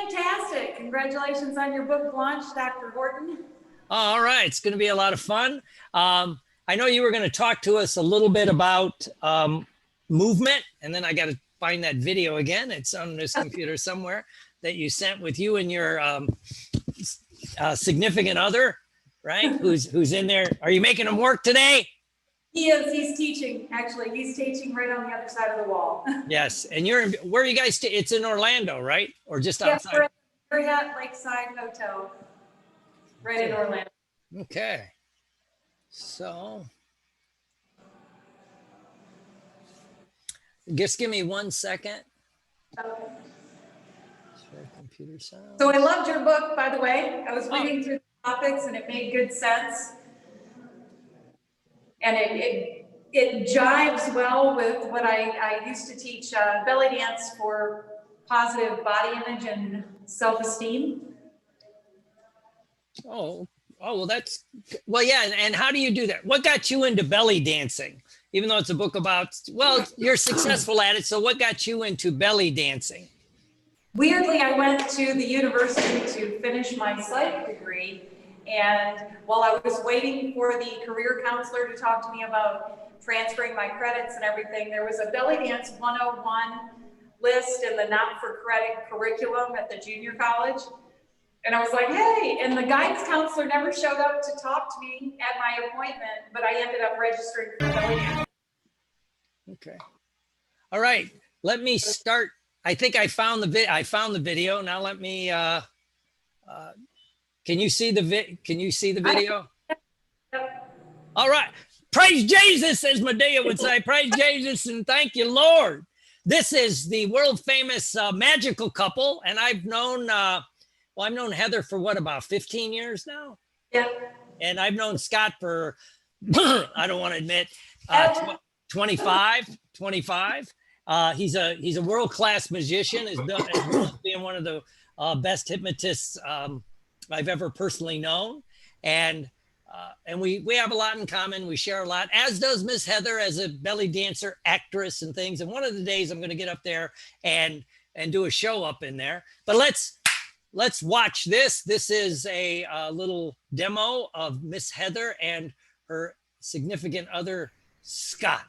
Fantastic. Congratulations on your book launch, Dr. Horton. All right, it's going to be a lot of fun. I know you were going to talk to us a little bit about movement, and then I got to find that video again. It's on this computer somewhere that you sent with you and your significant other, right? Who's in there? Are you making him work today? He is. He's teaching. Actually, he's teaching right on the other side of the wall. Yes, and you're in, where are you guys? It's in Orlando, right? Or just outside? Yes, we're at Lakeside Hotel, right in Orlando. Okay. So, just give me 1 second. Okay. Share computer sound. So I loved your book, by the way. I was reading through the topics and it made good sense. And it jives well with what I used to teach belly dance for positive body image and self-esteem. Oh, well, yeah. And how do you do that? What got you into belly dancing? Even though it's a book about, well, you're successful at it. So what got you into belly dancing? Weirdly, I went to the university to finish my psych degree. And while I was waiting for the career counselor to talk to me about transferring my credits and everything, there was a belly dance 101 list in the not-for-credit curriculum at the junior college. And I was like, hey, and the guidance counselor never showed up to talk to me at my appointment, but I ended up registering for belly dance. Okay. All right. Let me start. I think I found the video. Now let me can you see the video? All right. Praise Jesus, as Medea would say. Praise Jesus and thank you, Lord. This is the world famous magical couple, and I've known Heather for what, about 15 years now? Yeah. And I've known Scott for I don't want to admit 25. He's a world-class magician, is being one of the best hypnotists I've ever personally known, and we have a lot in common. We share a lot, as does Miss Heather as a belly dancer, actress, and things. And one of the days I'm going to get up there and do a show up in there. But let's watch this. This is a little demo of Miss Heather and her significant other, Scott.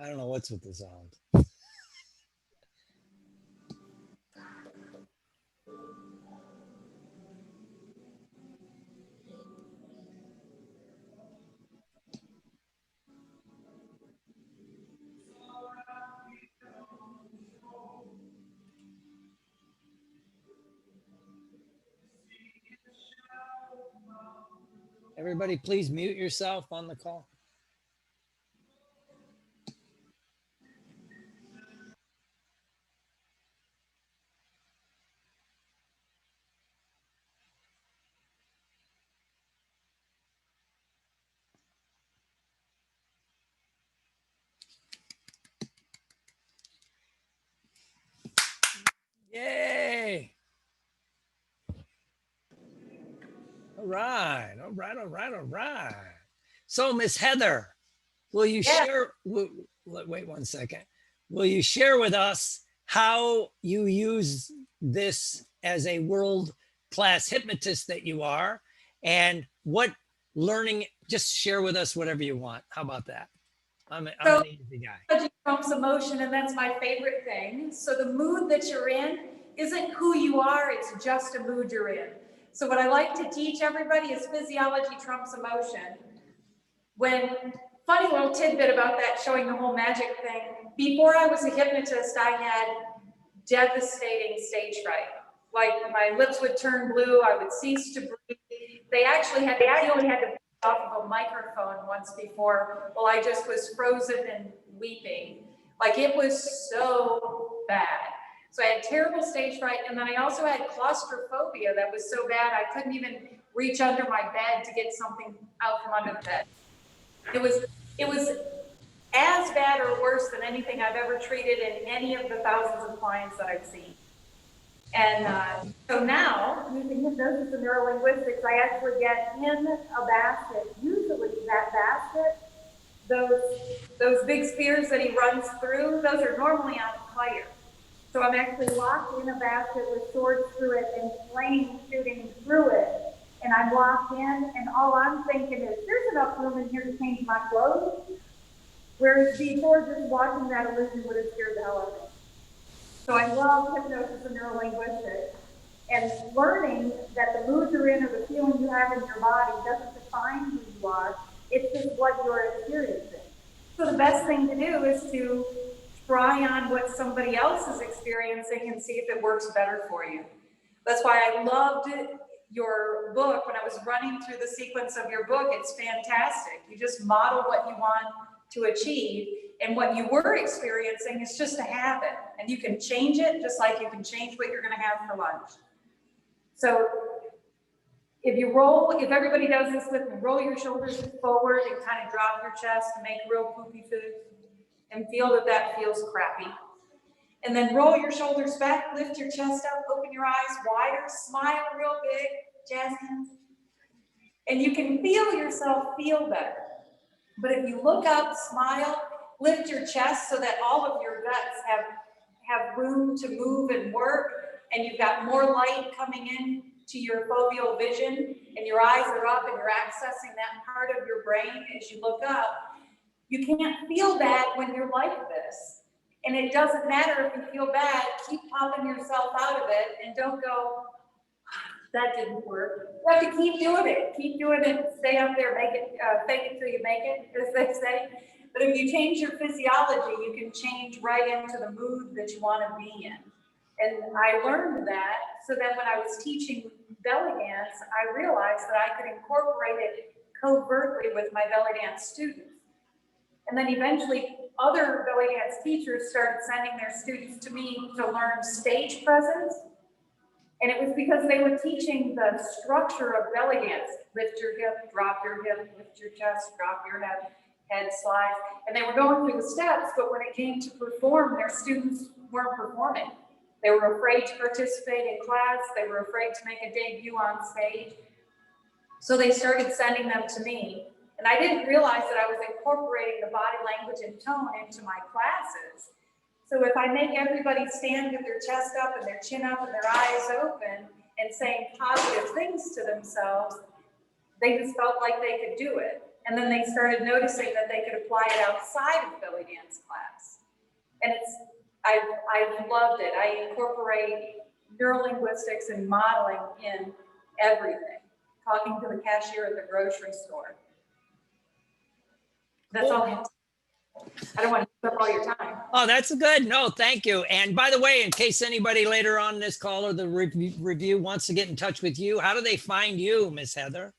I don't know what's with the sound. Everybody, please mute yourself on the call. Yay. All right, all right, all right, all right. So, Miss Heather, will you Yeah. share? Wait 1 second. Will you share with us how you use this as a world-class hypnotist that you are, and what learning? Just share with us whatever you want. How about that? I'm an easy guy. Trumps emotion, and that's my favorite thing. So the mood that you're in isn't who you are, it's just a mood you're in. So what I like to teach everybody is physiology trumps emotion. Funny little tidbit about that, showing the whole magic thing. Before I was a hypnotist, I had devastating stage fright. Like my lips would turn blue, I would cease to breathe. They actually had to off of a microphone once before. Well, I just was frozen and weeping. Like it was so bad. So I had terrible stage fright, and then I also had claustrophobia that was so bad I couldn't even reach under my bed to get something out from under the bed. It was as bad or worse than anything I've ever treated in any of the thousands of clients that I've seen. And so now, using hypnosis and neurolinguistics, I actually get in a basket. Usually that basket, those big spears that he runs through, those are normally on fire. So I'm actually locked in a basket with swords through it and flames shooting through it. And I'm locked in, and all I'm thinking is, there's enough room in here to change my clothes. Whereas before, just watching that illusion would have scared the hell out of me. So I love hypnosis and neurolinguistics, and learning that the mood you're in or the feeling you have in your body doesn't define who you are, it's just what you're experiencing. So the best thing to do is to try on what somebody else is experiencing and see if it works better for you. That's why I loved your book. When I was running through the sequence of your book, it's fantastic. You just model what you want to achieve, and what you were experiencing is just a habit, and you can change it just like you can change what you're going to have for lunch. So if everybody does this with me, roll your shoulders forward and kind of drop your chest to make real poopy food and feel that feels crappy. And then roll your shoulders back, lift your chest up, open your eyes wider, smile real big, jazz hands. And you can feel yourself feel better. But if you look up, smile, lift your chest so that all of your guts have room to move and work, and you've got more light coming in to your foveal vision, and your eyes are up and you're accessing that part of your brain as you look up, you can't feel bad when you're like this. And it doesn't matter if you feel bad, keep popping yourself out of it and don't go, that didn't work. You have to keep doing it, stay up there, make it, fake it till you make it, as they say. But if you change your physiology, you can change right into the mood that you want to be in. And I learned that so that when I was teaching belly dance, I realized that I could incorporate it covertly with my belly dance students. And then eventually other belly dance teachers started sending their students to me to learn stage presence. And it was because they were teaching the structure of belly dance. Lift your hip, drop your hip, lift your chest, drop your head slide. And they were going through the steps, but when it came to perform, their students weren't performing. They were afraid to participate in class. They were afraid to make a debut on stage. So they started sending them to me. And I didn't realize that I was incorporating the body language and tone into my classes. So if I make everybody stand with their chest up and their chin up and their eyes open and saying positive things to themselves, they just felt like they could do it. And then they started noticing that they could apply it outside of belly dance class. And I've loved it. I incorporate neurolinguistics and modeling in everything. Talking to the cashier at the grocery store. That's all I have to say. I don't want to take up all your time. Oh, that's good. No, thank you. And by the way, in case anybody later on this call or the review wants to get in touch with you, how do they find you, Miss Heather?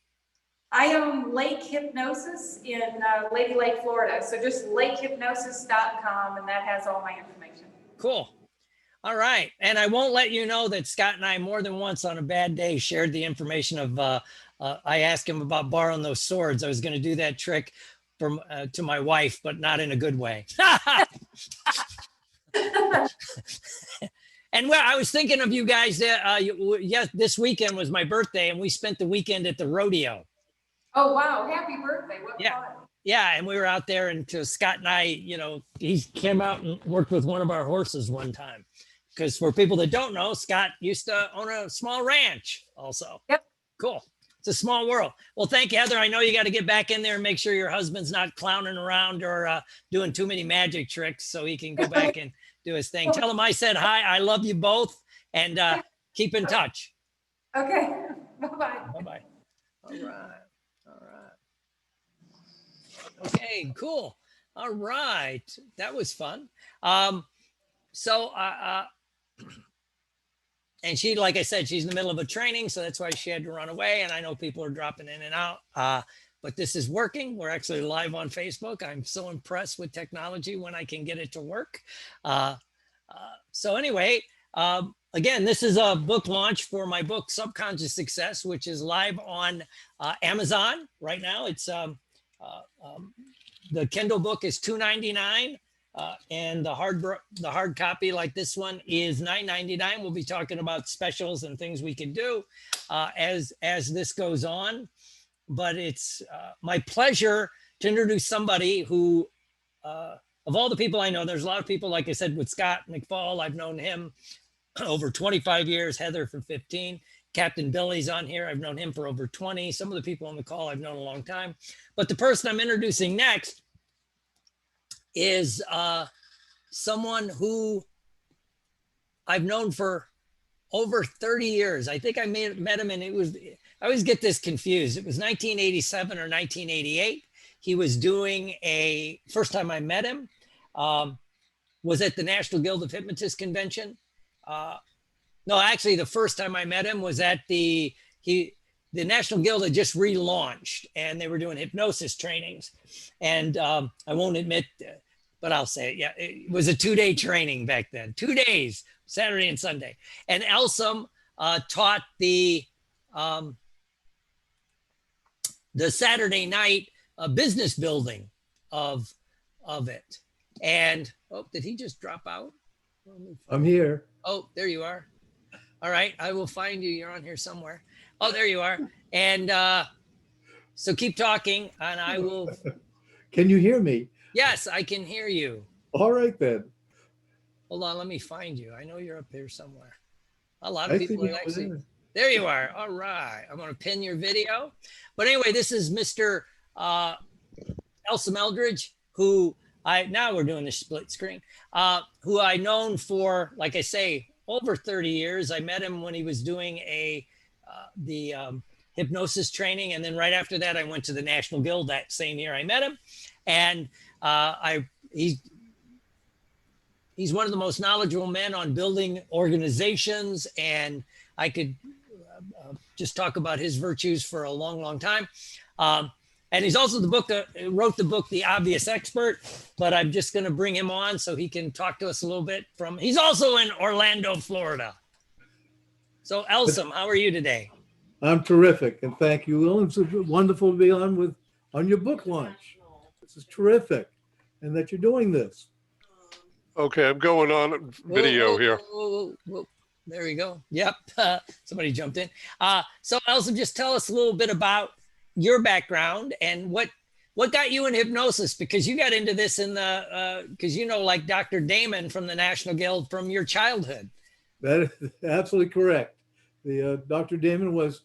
I own Lake Hypnosis in Lady Lake, Florida. So just lakehypnosis.com, and that has all my information. Cool. All right. And I won't let you know that Scott and I more than once on a bad day shared the information of, I asked him about borrowing those swords. I was going to do that trick from to my wife, but not in a good way. And well, I was thinking of you guys. Yes, this weekend was my birthday, and we spent the weekend at the rodeo. Oh, wow. Happy birthday. What Yeah. fun. Yeah, and we were out there, and Scott and I, he came out and worked with one of our horses one time. Because for people that don't know, Scott used to own a small ranch also. Yep. Cool. It's a small world. Well, thank you, Heather. I know you got to get back in there and make sure your husband's not clowning around or doing too many magic tricks so he can go back and do his thing. Tell him I said hi. I love you both, and keep in touch. Okay. Bye-bye. Bye-bye. All right. All right. Okay, cool. All right. That was fun. And she, like I said, she's in the middle of a training, so that's why she had to run away. And I know people are dropping in and out, but this is working. We're actually live on Facebook. I'm so impressed with technology when I can get it to work. So anyway, again, this is a book launch for my book, Subconscious Success, which is live on Amazon right now. It's the Kindle book is $2.99. And the hard copy like this one is $9.99. We'll be talking about specials and things we can do as this goes on. But it's my pleasure to introduce somebody who, of all the people I know, there's a lot of people, like I said, with Scott McFall. I've known him over 25 years, Heather for 15. Captain Billy's on here. I've known him for over 20. Some of the people on the call I've known a long time. But the person I'm introducing next is someone who I've known for over 30 years. I think I met him, and I always get this confused. It was 1987 or 1988. He was doing first time I met him was at the National Guild of Hypnotists convention. No, actually the first time I met him was at the National Guild had just relaunched, and they were doing hypnosis trainings. And I won't admit, but I'll say it. Yeah, it was a 2-day training back then. 2 days, Saturday and Sunday. And Elsom taught the Saturday night business building of it. And did he just drop out? I'm here. Oh, there you are. All right, I will find you. You're on here somewhere. Oh, there you are. And so keep talking, and I will. Can you hear me? Yes, I can hear you. All right, then. Hold on, let me find you. I know you're up here somewhere. A lot of I people think are I was actually. in. There you are. All right. I'm going to pin your video. But anyway, this is Mr. Elsom Eldridge, who now we're doing the split screen, who I known for, like I say, over 30 years. I met him when he was doing the hypnosis training. And then right after that, I went to the National Guild that same year I met him. And he's one of the most knowledgeable men on building organizations. And I could just talk about his virtues for a long, long time. And he's also wrote the book, The Obvious Expert, but I'm just going to bring him on so he can talk to us a little bit he's also in Orlando, Florida. So Elsom, how are you today? I'm terrific, and thank you, Will. It's wonderful to be on your book launch. This is terrific, and that you're doing this. Okay, I'm going on video here. Whoa. There we go. Yep, somebody jumped in. So Elsom, just tell us a little bit about your background and what got you in hypnosis, because you got into this because like Dr. Damon from the National Guild from your childhood. That is absolutely correct. The Dr. Damon was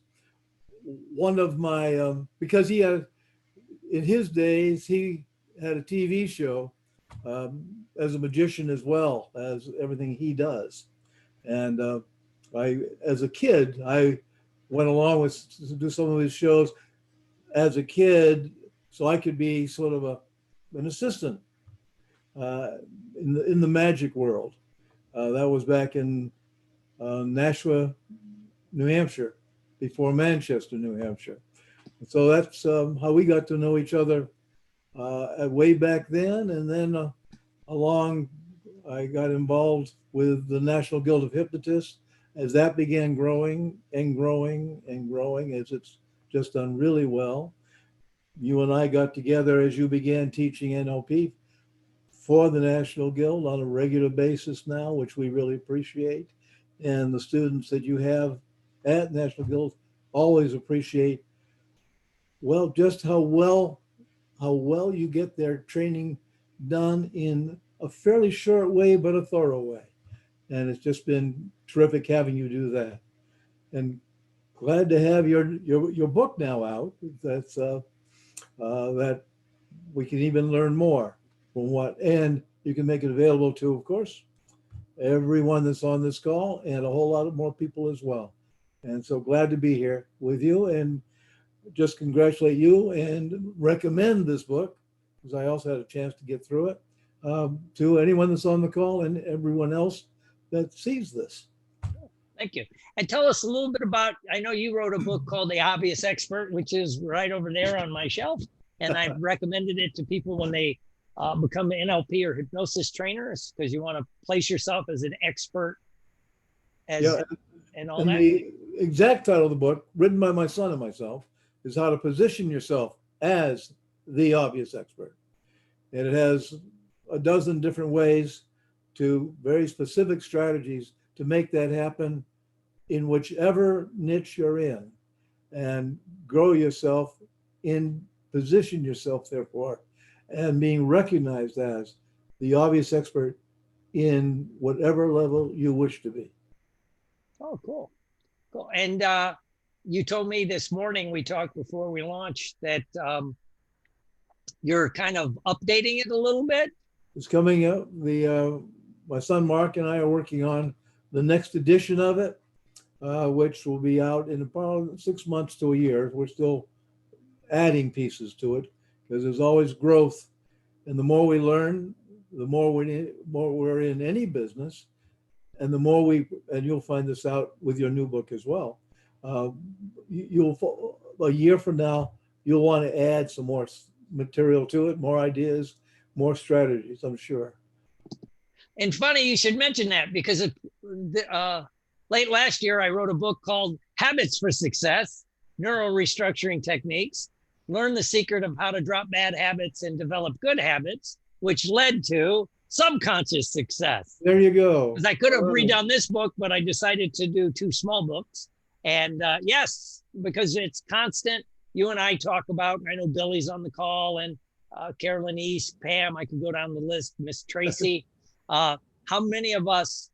one of my, because he had, in his days, he had a TV show as a magician as well as everything he does. And as a kid, I went along to do some of his shows as a kid, so I could be sort of an assistant in the magic world. That was back in Nashua, New Hampshire, before Manchester, New Hampshire. So that's how we got to know each other way back then. And then I got involved with the National Guild of Hypnotists as that began growing and growing and growing, as it's just done really well. You and I got together as you began teaching NLP for the National Guild on a regular basis now, which we really appreciate. And the students that you have at National Guild always appreciate, well, just how well you get their training done in a fairly short way, but a thorough way. And it's just been terrific having you do that. And glad to have your book now out. That's that we can even learn more from what, and you can make it available to, of course, everyone that's on this call and a whole lot of more people as well. And so glad to be here with you, and just congratulate you and recommend this book, because I also had a chance to get through it, to anyone that's on the call and everyone else that sees this. Thank you. And tell us a little bit about, I know you wrote a book called The Obvious Expert, which is right over there on my shelf. And I've recommended it to people when they become an NLP or hypnosis trainers, because you want to place yourself as an expert and all And that. the exact title of the book, written by my son and myself, is How to Position Yourself as the Obvious Expert. And it has a dozen different ways to very specific strategies to make that happen in whichever niche you're in, and grow yourself in, position yourself therefore, and being recognized as the obvious expert in whatever level you wish to be. Oh, cool. Cool. And you told me this morning, we talked before we launched, that you're kind of updating it a little bit. It's coming out. My son Mark and I are working on the next edition of it, which will be out in about 6 months to a year. We're still adding pieces to it because there's always growth, and the more we learn, the more we're in any business, and the more and you'll find this out with your new book as well. You'll, a year from now, you'll want to add some more material to it, more ideas, more strategies, I'm sure. And funny you should mention that, because late last year, I wrote a book called Habits for Success, Neural Restructuring Techniques, Learn the Secret of How to Drop Bad Habits and Develop Good Habits, which led to Subconscious Success. There you go. Because I could have redone this book, but I decided to do 2 small books. And yes, because it's constant, you and I talk about, I know Billy's on the call, and Carolyn East, Pam, I could go down the list, Miss Tracy. How many of us,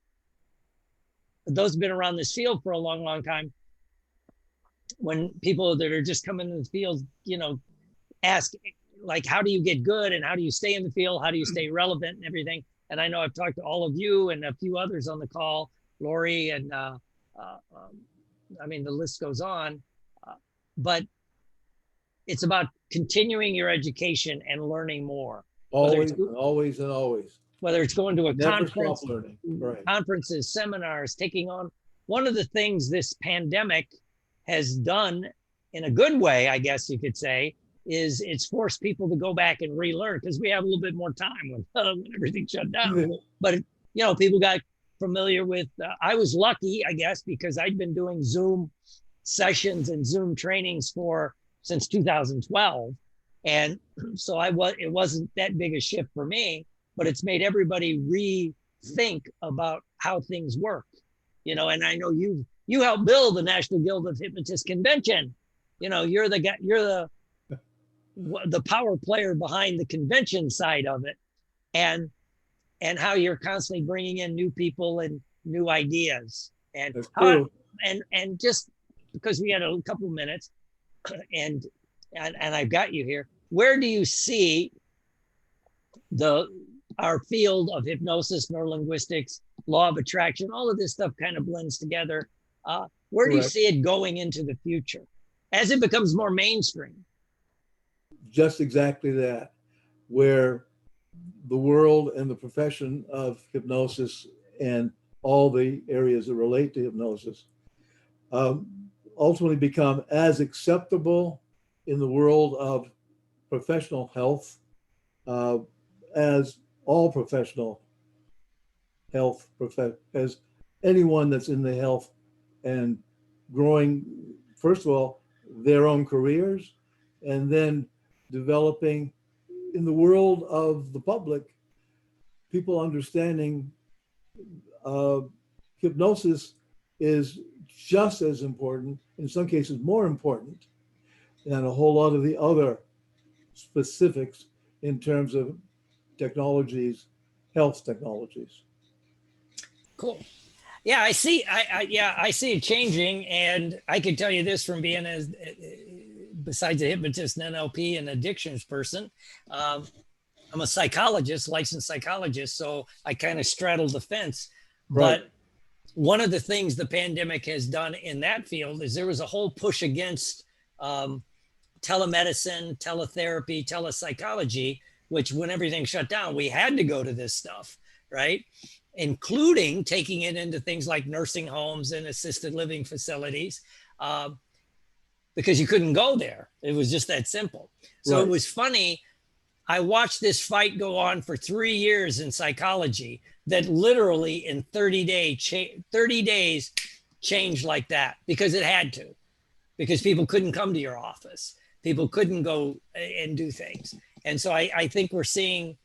those have been around this field for a long, long time, when people that are just coming in the field, ask, like, how do you get good and how do you stay in the field? How do you stay relevant and everything? And I know I've talked to all of you and a few others on the call, Lori, and I mean, the list goes on, but it's about continuing your education and learning more. Always, always, and always. Whether it's going to a Never conference, stop learning. Right. conferences, seminars, taking on. One of the things this pandemic has done, in a good way, I guess you could say, is it's forced people to go back and relearn, because we have a little bit more time when everything shut down. But people got familiar with. I was lucky, I guess, because I'd been doing Zoom sessions and Zoom trainings since 2012, and so it wasn't that big a shift for me. But it's made everybody rethink about how things work, and I know you helped build the National Guild of Hypnotists convention. You're the guy, you're the power player behind the convention side of it, and how you're constantly bringing in new people and new ideas. And That's true. And just because we had a couple of minutes, and I've got you here, where do you see our field of hypnosis, neurolinguistics, law of attraction, all of this stuff kind of blends together? Where do you see it going into the future as it becomes more mainstream? Just exactly that, where the world and the profession of hypnosis and all the areas that relate to hypnosis ultimately become as acceptable in the world of professional health, as all professional health, as anyone that's in the health and growing, first of all, their own careers, and then developing in the world of the public, people understanding hypnosis is just as important, in some cases more important, than a whole lot of the other specifics in terms of technologies, health technologies. Cool. Yeah, I see. I see it changing, and I can tell you this from being as, besides a hypnotist, and NLP, and addictions person, I'm a psychologist, licensed psychologist, so I kind of straddle the fence. Right. But one of the things the pandemic has done in that field is there was a whole push against telemedicine, teletherapy, telepsychology, which when everything shut down, we had to go to this stuff, right? Including taking it into things like nursing homes and assisted living facilities, because you couldn't go there. It was just that simple. So Right. It was funny. I watched this fight go on for 3 years in psychology that literally in 30 days changed like that, because it had to, because people couldn't come to your office. People couldn't go and do things. And so I think we're seeing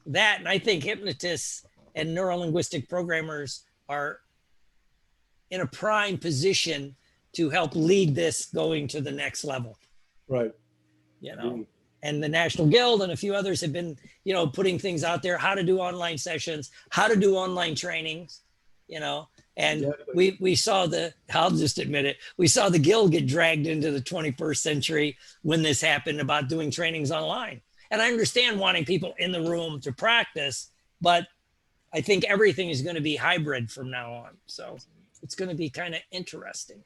that. And I think hypnotists and neurolinguistic programmers are in a prime position to help lead this going to the next level, Right. you know. And the National Guild and a few others have been, putting things out there, how to do online sessions, how to do online trainings, and Exactly. we saw I'll just admit it, we saw the Guild get dragged into the 21st century when this happened about doing trainings online. And I understand wanting people in the room to practice, but I think everything is going to be hybrid from now on. So it's going to be kind of interesting.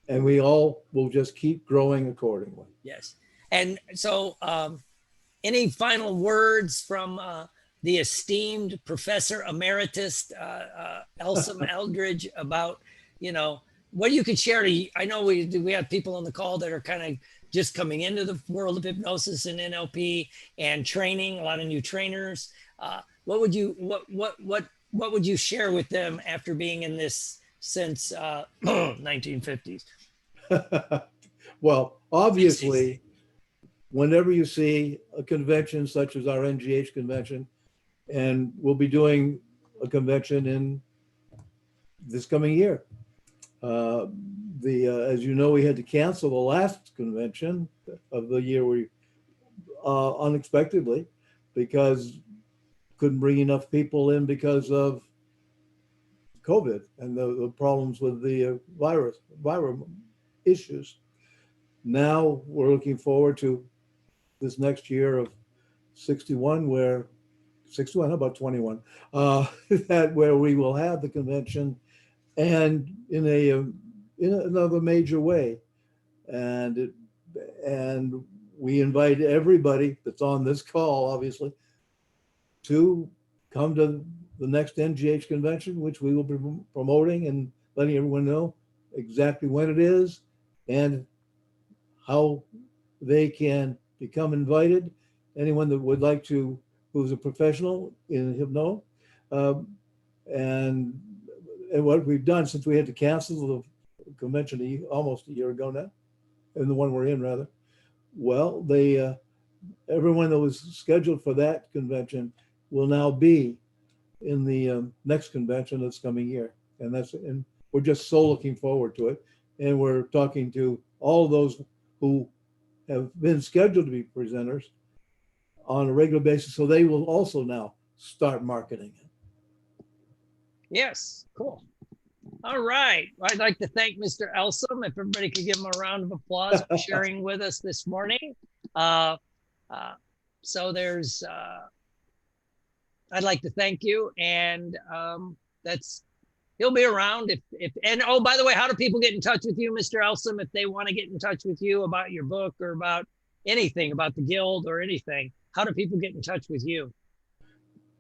And we all will just keep growing accordingly. Yes. And so any final words from the esteemed Professor Emeritus Elsom Eldridge about, what you could share I know we have people on the call that are kind of just coming into the world of hypnosis and NLP and training, a lot of new trainers. What would you share with them after being in this since 1950s? Well, obviously, whenever you see a convention such as our NGH convention, and we'll be doing a convention in this coming year. As you know, we had to cancel the last convention of the year unexpectedly, because couldn't bring enough people in because of COVID and the problems with the viral issues. Now we're looking forward to this next year of 61, how about 21, where we will have the convention, and in another major way. And we invite everybody that's on this call, obviously, to come to the next NGH convention, which we will be promoting and letting everyone know exactly when it is and how they can become invited. Anyone that would like to, who's a professional in hypno, and what we've done since we had to cancel the convention almost a year ago now, and the one we're in rather. Well, everyone that was scheduled for that convention will now be in the next convention that's coming year, and we're just so looking forward to it. And we're talking to all of those who have been scheduled to be presenters on a regular basis, so they will also now start marketing it. Yes, cool. All right. I'd like to thank Mr. Elsom. If everybody could give him a round of applause for sharing with us this morning. So there's, I'd like to thank you. And he'll be around and oh, by the way, how do people get in touch with you, Mr. Elsom, if they want to get in touch with you about your book or about anything, about the Guild or anything? How do people get in touch with you?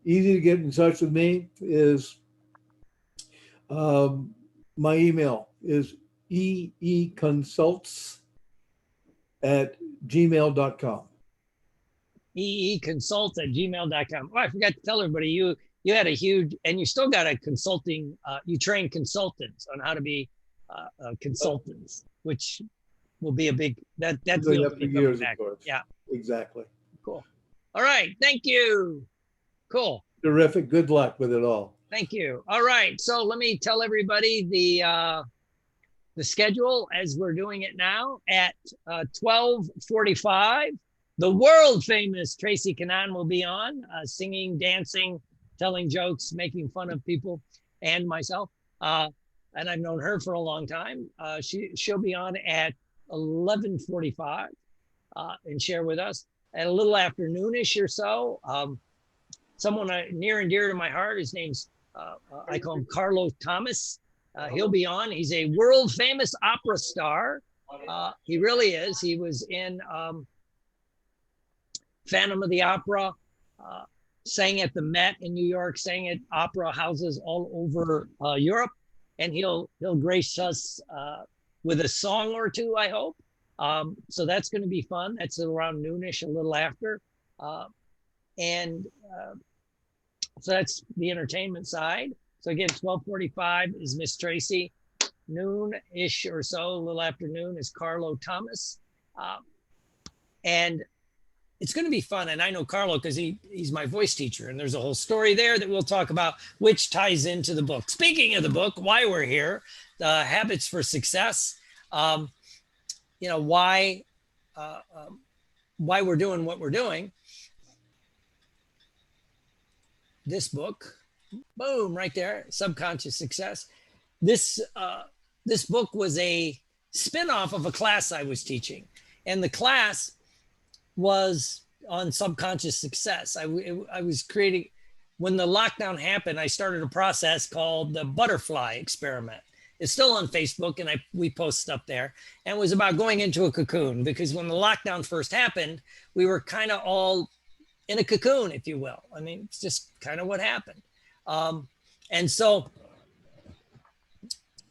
Easy to get in touch with me is, my email is eeconsults at gmail.com. eeconsult@gmail.com. Oh, I forgot to tell everybody you had a huge, and you still got a consulting, you train consultants on how to be consultants, which will be a big, that Doing feels that to for be coming years, of back. course. Yeah, Exactly. cool. All right, thank you. Cool. Terrific. Good luck with it all. Thank you. All right, so let me tell everybody the schedule as we're doing it now at 12:45. The world famous Tracy Canaan will be on, singing, dancing, telling jokes, making fun of people and myself. And I've known her for a long time. She'll be on at 11:45 and share with us at a little afternoonish or so. Someone near and dear to my heart, his name's, I call him Carlo Thomas. He'll be on. He's a world famous opera star. He really is. He was in Phantom of the Opera, sang at the Met in New York, sang at opera houses all over Europe, and he'll grace us with a song or two, I hope. So that's going to be fun. That's around noonish, a little after, and so that's the entertainment side. So again, 12:45 is Miss Tracy, noon-ish or so, a little after noon is Carlo Thomas, and it's going to be fun. And I know Carlo because he's my voice teacher, and there's a whole story there that we'll talk about, which ties into the book. Speaking of the book, why we're here, Habits for Success, why we're doing what we're doing. This book, boom, right there, Subconscious Success. This book was a spin-off of a class I was teaching, and the class was on subconscious success. I was creating, when the lockdown happened, I started a process called the butterfly experiment. It's still on Facebook, and we post stuff there. And it was about going into a cocoon, because when the lockdown first happened, we were kind of all in a cocoon, if you will. I mean, it's just kind of what happened. And so,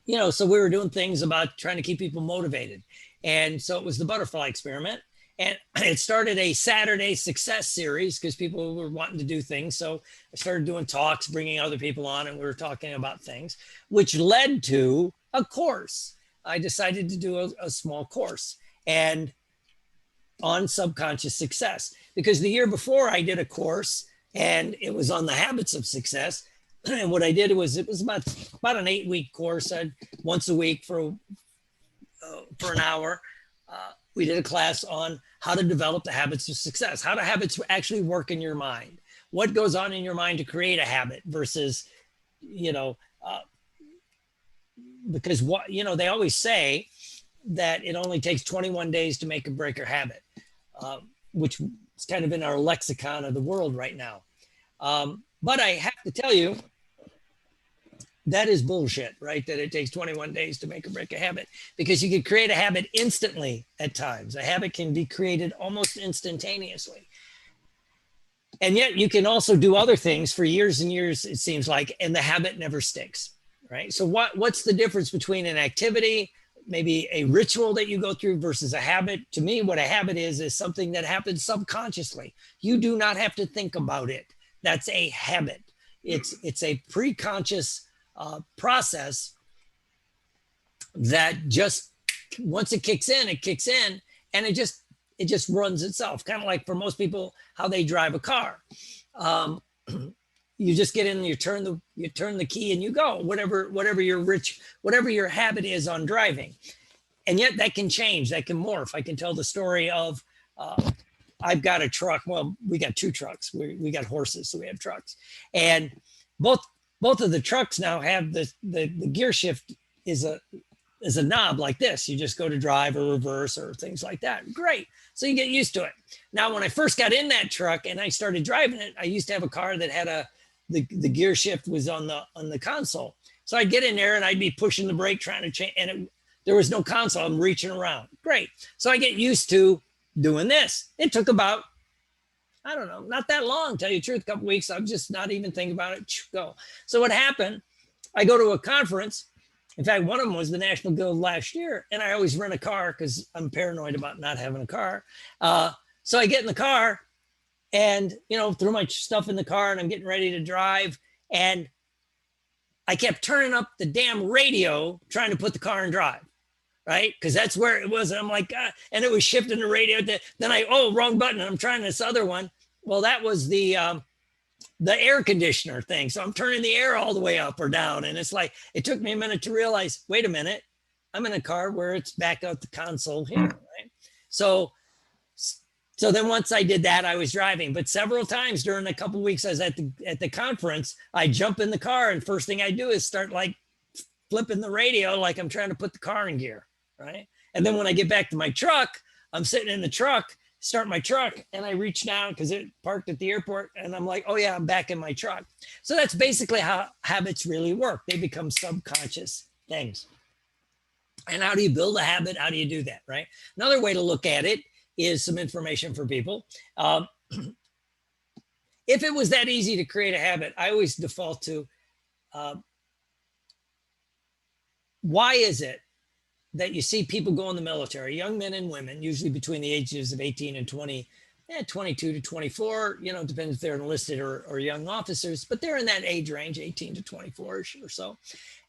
so we were doing things about trying to keep people motivated. And so it was the butterfly experiment. And it started a Saturday success series because people were wanting to do things. So I started doing talks, bringing other people on, and we were talking about things, which led to a course. I decided to do a small course and on subconscious success, because the year before I did a course and it was on the habits of success. And what I did was, it was about an 8-week course. Once a week for an hour. We did a class on how to develop the habits of success, how do habits actually work in your mind, what goes on in your mind to create a habit versus, because they always say that it only takes 21 days to make or break a habit, which is kind of in our lexicon of the world right now. But I have to tell you, that is bullshit, right? That it takes 21 days to make or break a habit, because you can create a habit instantly at times. A habit can be created almost instantaneously. And yet you can also do other things for years and years, it seems like, and the habit never sticks, right? So what's the difference between an activity, maybe a ritual that you go through, versus a habit? To me, what a habit is something that happens subconsciously. You do not have to think about it. That's a habit. It's a pre-conscious process that just, once it kicks in, and it just runs itself. Kind of like for most people, how they drive a car. You just get in, you turn the key and you go, whatever your habit is on driving. And yet that can change, that can morph. I can tell the story of, I've got a truck. Well, we got 2 trucks. We got horses, so we have trucks. And both of the trucks now have the gear shift is a knob like this. You just go to drive or reverse or things like that. Great. So you get used to it. Now, when I first got in that truck and I started driving it, I used to have a car that had the gear shift was on the console. So I'd get in there and I'd be pushing the brake, trying to change, and there was no console. I'm reaching around. Great. So I get used to doing this. It took about, I don't know, not that long, tell you the truth, a couple weeks. I'm just not even thinking about it. Go. So what happened, I go to a conference In fact, one of them was the National Guild last year, and I always rent a car because I'm paranoid about not having a car. So I get in the car and, throw my stuff in the car and I'm getting ready to drive. And I kept turning up the damn radio, trying to put the car in drive, right? Because that's where it was. And I'm like, and it was shifting the radio. Then wrong button. And I'm trying this other one. Well, that was the air conditioner thing. So I'm turning the air all the way up or down. And it's like, it took me a minute to realize, wait a minute, I'm in a car where it's back out the console here, right? So then once I did that, I was driving, but several times during the couple of weeks I was at the conference, I jump in the car and first thing I do is start like flipping the radio, like I'm trying to put the car in gear, right? And then when I get back to my truck, I'm sitting in the truck, start my truck, and I reach down because it parked at the airport and I'm like, oh yeah, I'm back in my truck. So that's basically how habits really work. They become subconscious things. And how do you build a habit? How do you do that, right? Another way to look at it is some information for people. If it was that easy to create a habit, I always default to, why is it that you see people go in the military, young men and women, usually between the ages of 18 and 22 to 24, depends if they're enlisted or young officers, but they're in that age range, 18 to 24 or so.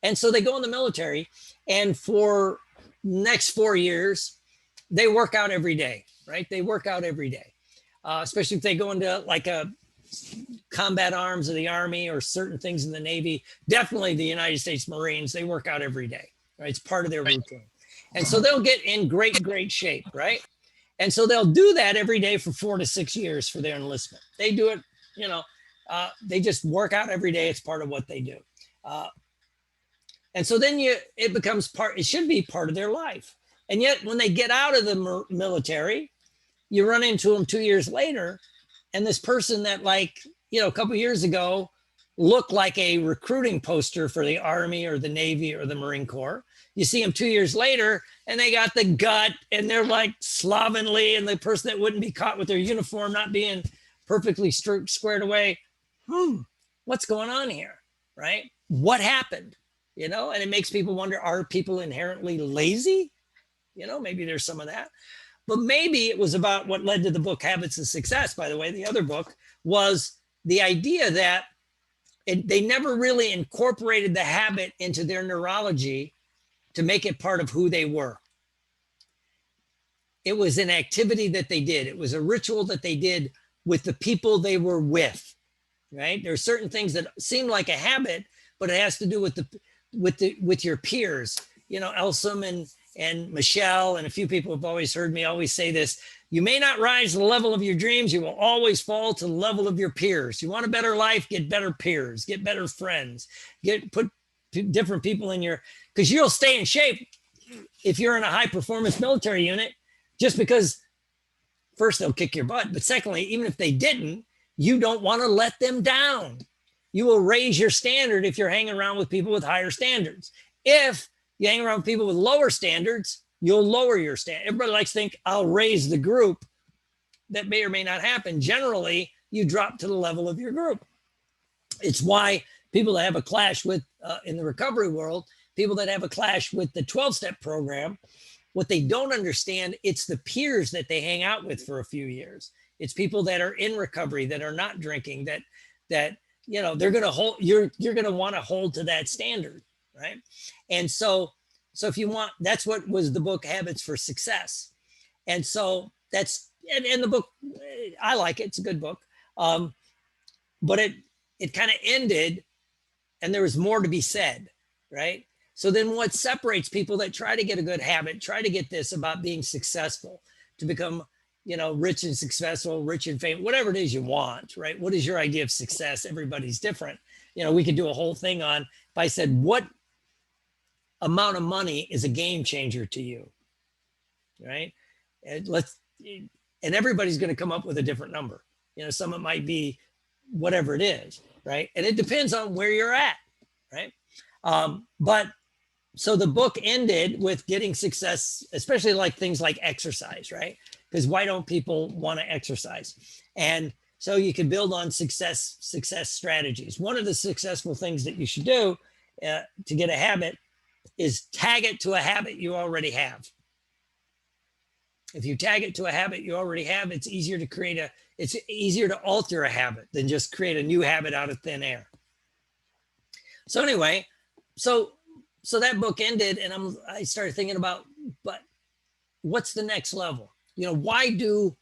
And so they go in the military and for next 4 years, they work out every day, right? They work out every day, especially if they go into like a combat arms of the Army or certain things in the Navy. Definitely the United States Marines, they work out every day, right? It's part of their routine. And so they'll get in great shape, right? And so they'll do that every day for 4 to 6 years for their enlistment. They do it, they just work out every day. It's part of what they do. And so then it becomes it should be part of their life. And yet when they get out of the military, you run into them 2 years later. And this person that a couple of years ago looked like a recruiting poster for the Army or the Navy or the Marine Corps. You see them 2 years later and they got the gut and they're like slovenly and the person that wouldn't be caught with their uniform not being perfectly squared away. What's going on here, right? What happened? And it makes people wonder, are people inherently lazy? Maybe there's some of that. But maybe it was about what led to the book Habits of Success, by the way. The other book was the idea that they never really incorporated the habit into their neurology to make it part of who they were. It was an activity that they did. It was a ritual that they did with the people they were with, right? There are certain things that seem like a habit, but it has to do with your peers. Elsom and Michelle and a few people have always heard me always say this: you may not rise to the level of your dreams, you will always fall to the level of your peers. You want a better life, get better peers, get better friends, put different people in because you'll stay in shape if you're in a high performance military unit, just because first they'll kick your butt, but secondly, even if they didn't, you don't want to let them down. You will raise your standard if you're hanging around with people with higher standards. If you hang around people with lower standards, you'll lower your standard. Everybody likes to think, I'll raise the group. That may or may not happen. Generally, you drop to the level of your group. It's why people that have a clash with, in the recovery world, people that have a clash with the 12-step program, what they don't understand, it's the peers that they hang out with for a few years. It's people that are in recovery, that are not drinking, that they're going to hold, you're going to want to hold to that standard. Right. And so if you want, that's what was the book Habits for Success. And so and the book, I like it. It's a good book. But it kind of ended and there was more to be said. Right. So then what separates people that try to get a good habit, try to get this about being successful, to become, rich and successful, rich and famous, whatever it is you want, right? What is your idea of success? Everybody's different. We could do a whole thing on, if I said, what amount of money is a game changer to you, right? And everybody's going to come up with a different number. Some it might be whatever it is, right? And it depends on where you're at, right? But so the book ended with getting success, especially like things like exercise, right? Because why don't people want to exercise? And so you can build on success strategies. One of the successful things that you should do to get a habit is tag it to a habit you already have. If you tag it to a habit you already have, it's easier to alter a habit than just create a new habit out of thin air. So anyway, so that book ended, and I started thinking about, but what's the next level? Why do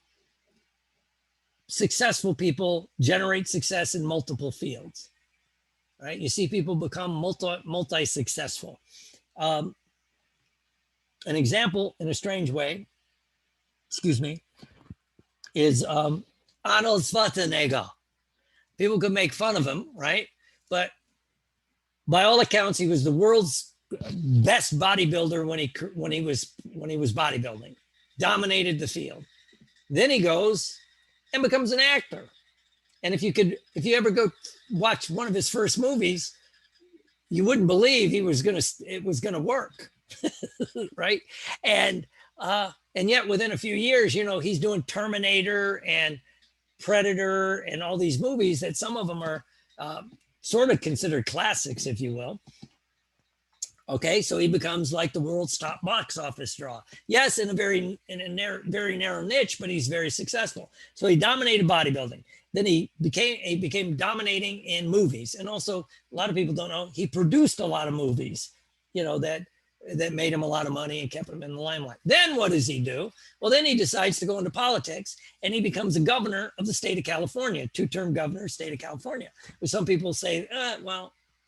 successful people generate success in multiple fields? Right? You see people become multi-successful. An example, in a strange way, is Arnold Schwarzenegger. People could make fun of him, right? But by all accounts, he was the world's best bodybuilder when he was bodybuilding, dominated the field. Then he goes and becomes an actor. And if you ever go watch one of his first movies, you wouldn't believe it was gonna work, right? And yet within a few years, he's doing Terminator and Predator and all these movies that some of them are sort of considered classics, if you will. Okay, so he becomes like the world's top box office draw. Yes, in a very narrow niche, but he's very successful. So he dominated bodybuilding. Then he became dominating in movies, and also a lot of people don't know he produced a lot of movies, that made him a lot of money and kept him in the limelight. Then what does he do? Well, then he decides to go into politics, and he becomes a governor of the state of California, two-term governor of the state of California. But some people say,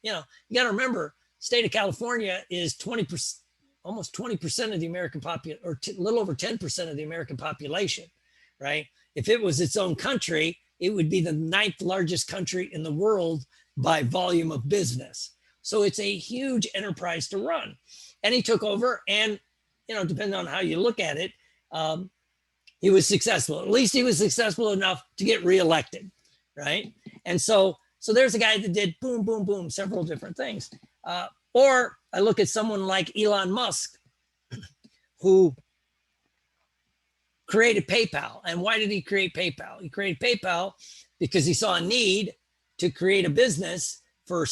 you got to remember, state of California is 20%, almost 20% of the American population, or a little over 10% of the American population, right? If it was its own country, it would be the 9th largest country in the world by volume of business. So it's a huge enterprise to run. And he took over, and, depending on how you look at it, he was successful. At least he was successful enough to get reelected, right? And so there's a guy that did boom, boom, boom, several different things. Or I look at someone like Elon Musk, who created PayPal. And why did he create PayPal? He created PayPal because he saw a need to create a business for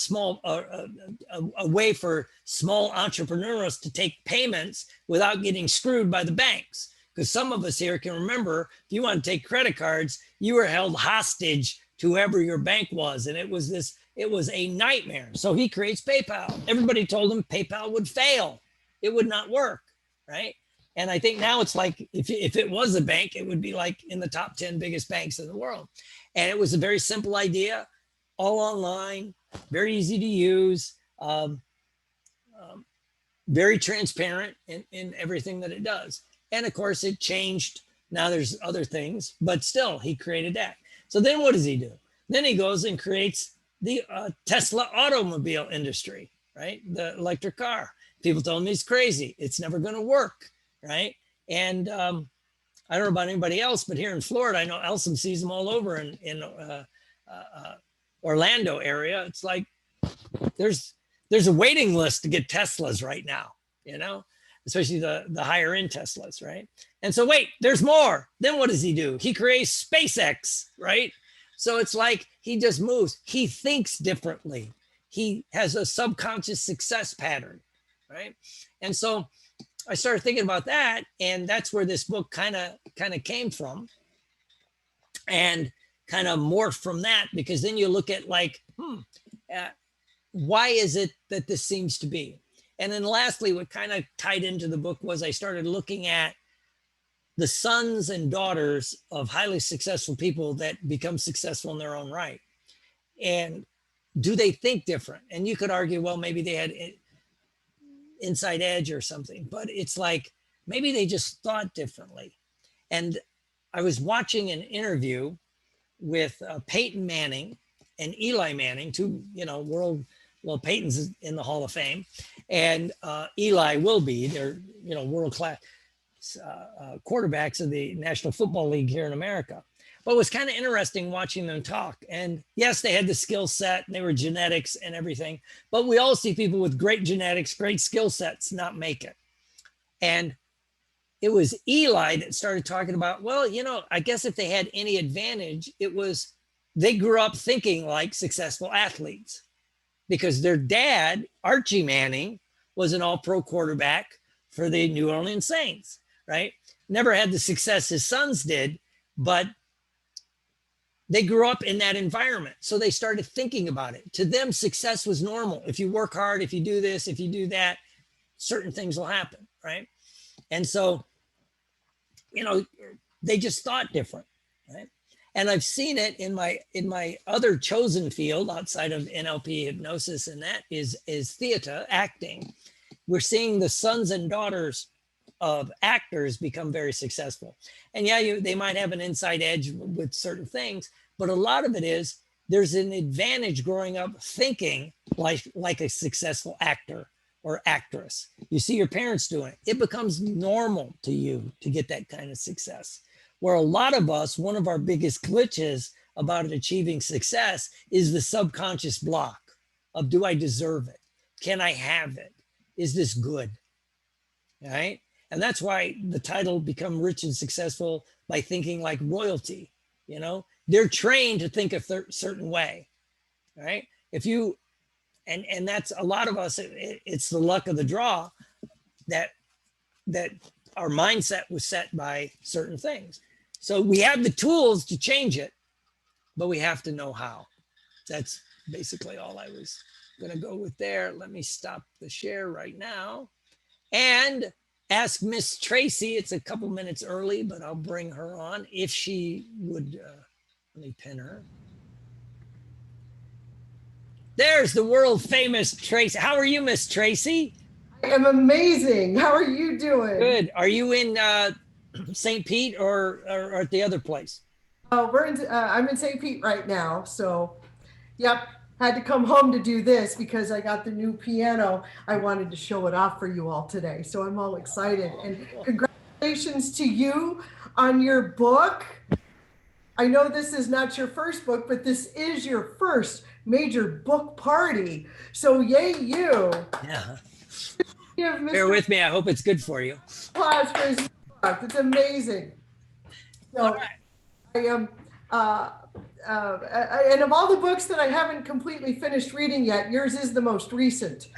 a way for small entrepreneurs to take payments without getting screwed by the banks. Because some of us here can remember, if you want to take credit cards, you were held hostage to whoever your bank was. And it was a nightmare. So he creates PayPal. Everybody told him PayPal would fail. It would not work, right? And I think now it's like, if it was a bank, it would be like in the top 10 biggest banks in the world. And it was a very simple idea, all online, very easy to use, very transparent in everything that it does. And of course it changed. Now there's other things, but still he created that. So then what does he do? Then he goes and creates the Tesla automobile industry, right? The electric car. People told him he's crazy. It's never going to work, right? And I don't know about anybody else, but here in Florida, I know Elsom sees them all over in Orlando area. It's like there's a waiting list to get Teslas right now, especially the higher end Teslas, right? And so wait, there's more. Then what does he do? He creates SpaceX, right? So it's like he just moves. He thinks differently. He has a subconscious success pattern, right? And so I started thinking about that, and that's where this book kind of came from, and kind of morphed from that, because then you look at like, why is it that this seems to be? And then lastly, what kind of tied into the book was I started looking at the sons and daughters of highly successful people that become successful in their own right. And do they think different? And you could argue, well, maybe they had inside edge or something, but it's like, maybe they just thought differently. And I was watching an interview with Peyton Manning and Eli Manning, two, Peyton's in the Hall of Fame, and Eli will be, they're, world-class quarterbacks of the National Football League here in America. But it was kind of interesting watching them talk. And yes, they had the skill set, and they were genetics and everything, but we all see people with great genetics, great skill sets not make it. And it was Eli that started talking about, well, I guess if they had any advantage, it was they grew up thinking like successful athletes, because their dad, Archie Manning, was an all-pro quarterback for the New Orleans Saints, right? Never had the success his sons did, but they grew up in that environment. So they started thinking about it. To them, success was normal. If you work hard, if you do this, if you do that, certain things will happen, right? And so, they just thought different, right? And I've seen it in my other chosen field outside of NLP hypnosis, and that is theater, acting. We're seeing the sons and daughters of actors become very successful. And yeah, they might have an inside edge with certain things, but a lot of it is there's an advantage growing up thinking like a successful actor or actress. You see your parents doing it. It becomes normal to you to get that kind of success. Where a lot of us, one of our biggest glitches about achieving success is the subconscious block of, do I deserve it? Can I have it? Is this good? Right? And that's why the title Become Rich and Successful by Thinking Like Royalty. They're trained to think a certain way, right? If you, and that's a lot of us, it's the luck of the draw that our mindset was set by certain things. So we have the tools to change it, but we have to know how. That's basically all I was going to go with there. Let me stop the share right now and ask Miss Tracy. It's a couple minutes early, but I'll bring her on if she would. Let me pin her. There's the world famous Tracy. How are you, Miss Tracy? I am amazing. How are you doing? Good. Are you in St. Pete or at the other place? I'm in St. Pete right now. So, yep. Had to come home to do this because I got the new piano. I wanted to show it off for you all today. So I'm all excited. And congratulations to you on your book. I know this is not your first book, but this is your first major book party. So yay you. Yeah. Give Mr. Bear with me. I hope it's good for you. Applause for his book. It's amazing. So All right. I am, and of all the books that I haven't completely finished reading yet, yours is the most recent.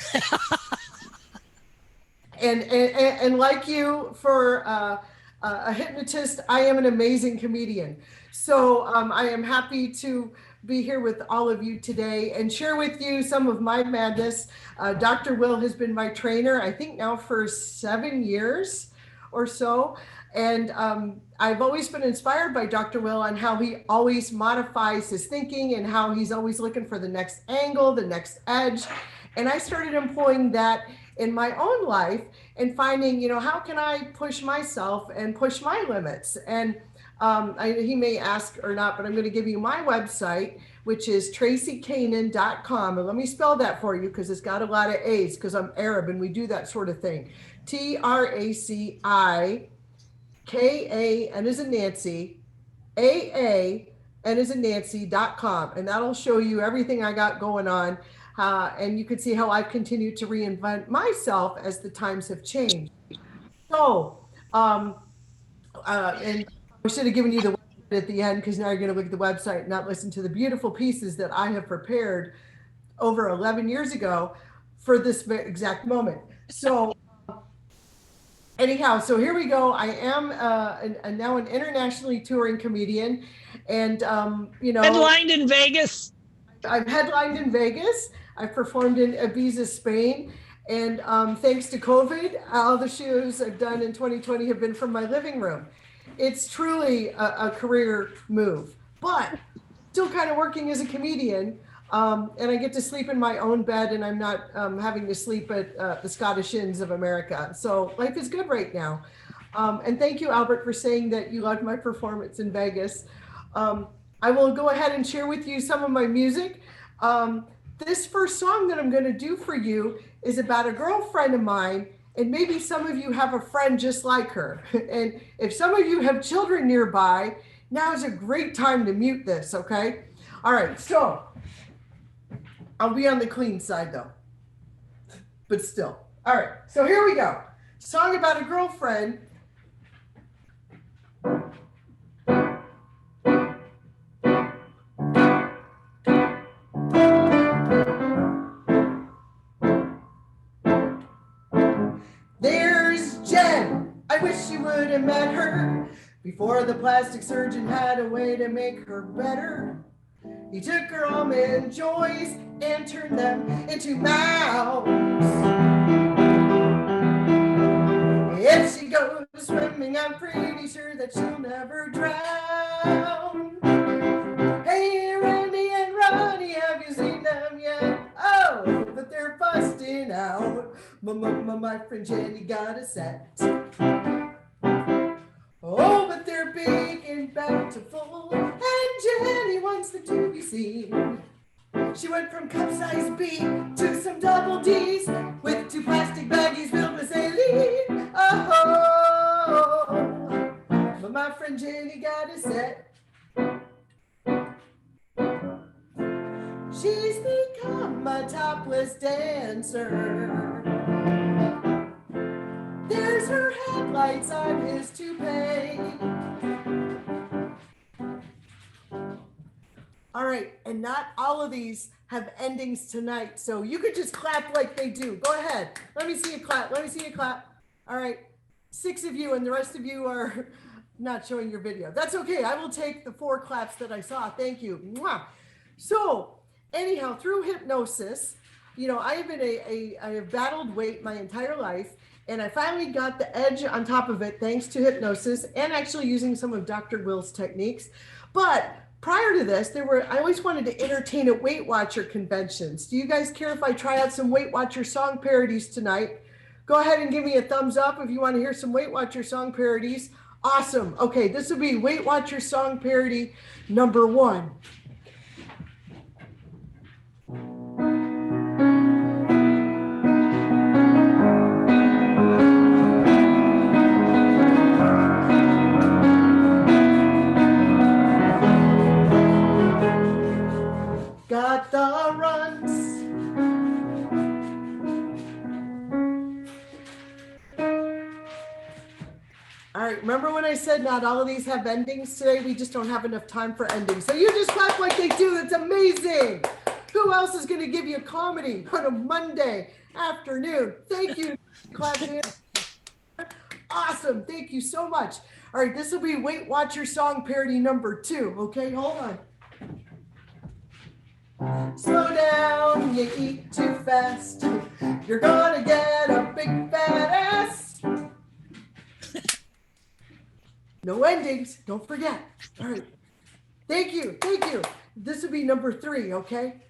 and like you, for a hypnotist, I am an amazing comedian. So I am happy to be here with all of you today and share with you some of my madness. Dr. Will has been my trainer, I think now for 7 years or so. And I've always been inspired by Dr. Will on how he always modifies his thinking and how he's always looking for the next angle, the next edge. And I started employing that in my own life and finding, how can I push myself and push my limits? And he may ask or not, but I'm going to give you my website, which is tracykanan.com. And let me spell that for you because it's got a lot of A's because I'm Arab and we do that sort of thing. TRACIKAN as in Nancy, AAN as in Nancy.com. And that'll show you everything I got going on. And you can see how I've continued to reinvent myself as the times have changed. So, and I should have given you the website at the end because now you're going to look at the website and not listen to the beautiful pieces that I have prepared over 11 years ago for this exact moment. So anyhow, so here we go. I am now an internationally touring comedian and, Headlined in Vegas. I've headlined in Vegas. I've performed in Ibiza, Spain. And thanks to COVID, all the shows I've done in 2020 have been from my living room. It's truly a career move, but still kind of working as a comedian. And I get to sleep in my own bed and I'm not having to sleep at the Scottish Inns of America. So life is good right now. And thank you, Albert, for saying that you loved my performance in Vegas. I will go ahead and share with you some of my music. This first song that I'm going to do for you is about a girlfriend of mine, and maybe some of you have a friend just like her. And if some of you have children nearby, now is a great time to mute this, okay? All right, so I'll be on the clean side though, but still. All right, so here we go. Song about a girlfriend. wish he would have met her before the plastic surgeon had a way to make her better. He took her almond joys and turned them into mouths. If she goes swimming, I'm pretty sure that she'll never drown. Hey, Randy and Ronnie, have you seen them yet? Oh, but they're busting out. My friend Jenny got a set. Oh, but they're big and bountiful, and Jenny wants them to be seen. She went from cup-size B to some double D's with 2 plastic baggies filled with saline. Oh, but my friend Jenny got a set. She's become a topless dancer. There's her headlights on his toupee. All right, and not all of these have endings tonight, so you could just clap like they do. Go ahead. Let me see you clap. Let me see you clap. All right, 6 of you, and the rest of you are not showing your video. That's okay. I will take the 4 claps that I saw. Thank you. Mwah. So anyhow, through hypnosis, you know, I have battled weight my entire life, and I finally got the edge on top of it thanks to hypnosis and actually using some of Dr. Will's techniques. But prior to this, I always wanted to entertain at Weight Watcher conventions. Do you guys care if I try out some Weight Watcher song parodies tonight? Go ahead and give me a thumbs up if you want to hear some Weight Watcher song parodies. Awesome. Okay, this will be Weight Watcher song parody number 1. Got the runs. All right, remember when I said not all of these have endings today? We just don't have enough time for endings. So you just clap like they do. That's amazing. Who else is going to give you a comedy on a Monday afternoon? Thank you. Clap in. Awesome. Thank you so much. All right, this will be Weight Watcher song parody number 2. Okay, hold on. Slow down, you eat too fast. You're gonna get a big fat ass. No endings, don't forget. All right. Thank you, thank you. This will be number 3, okay?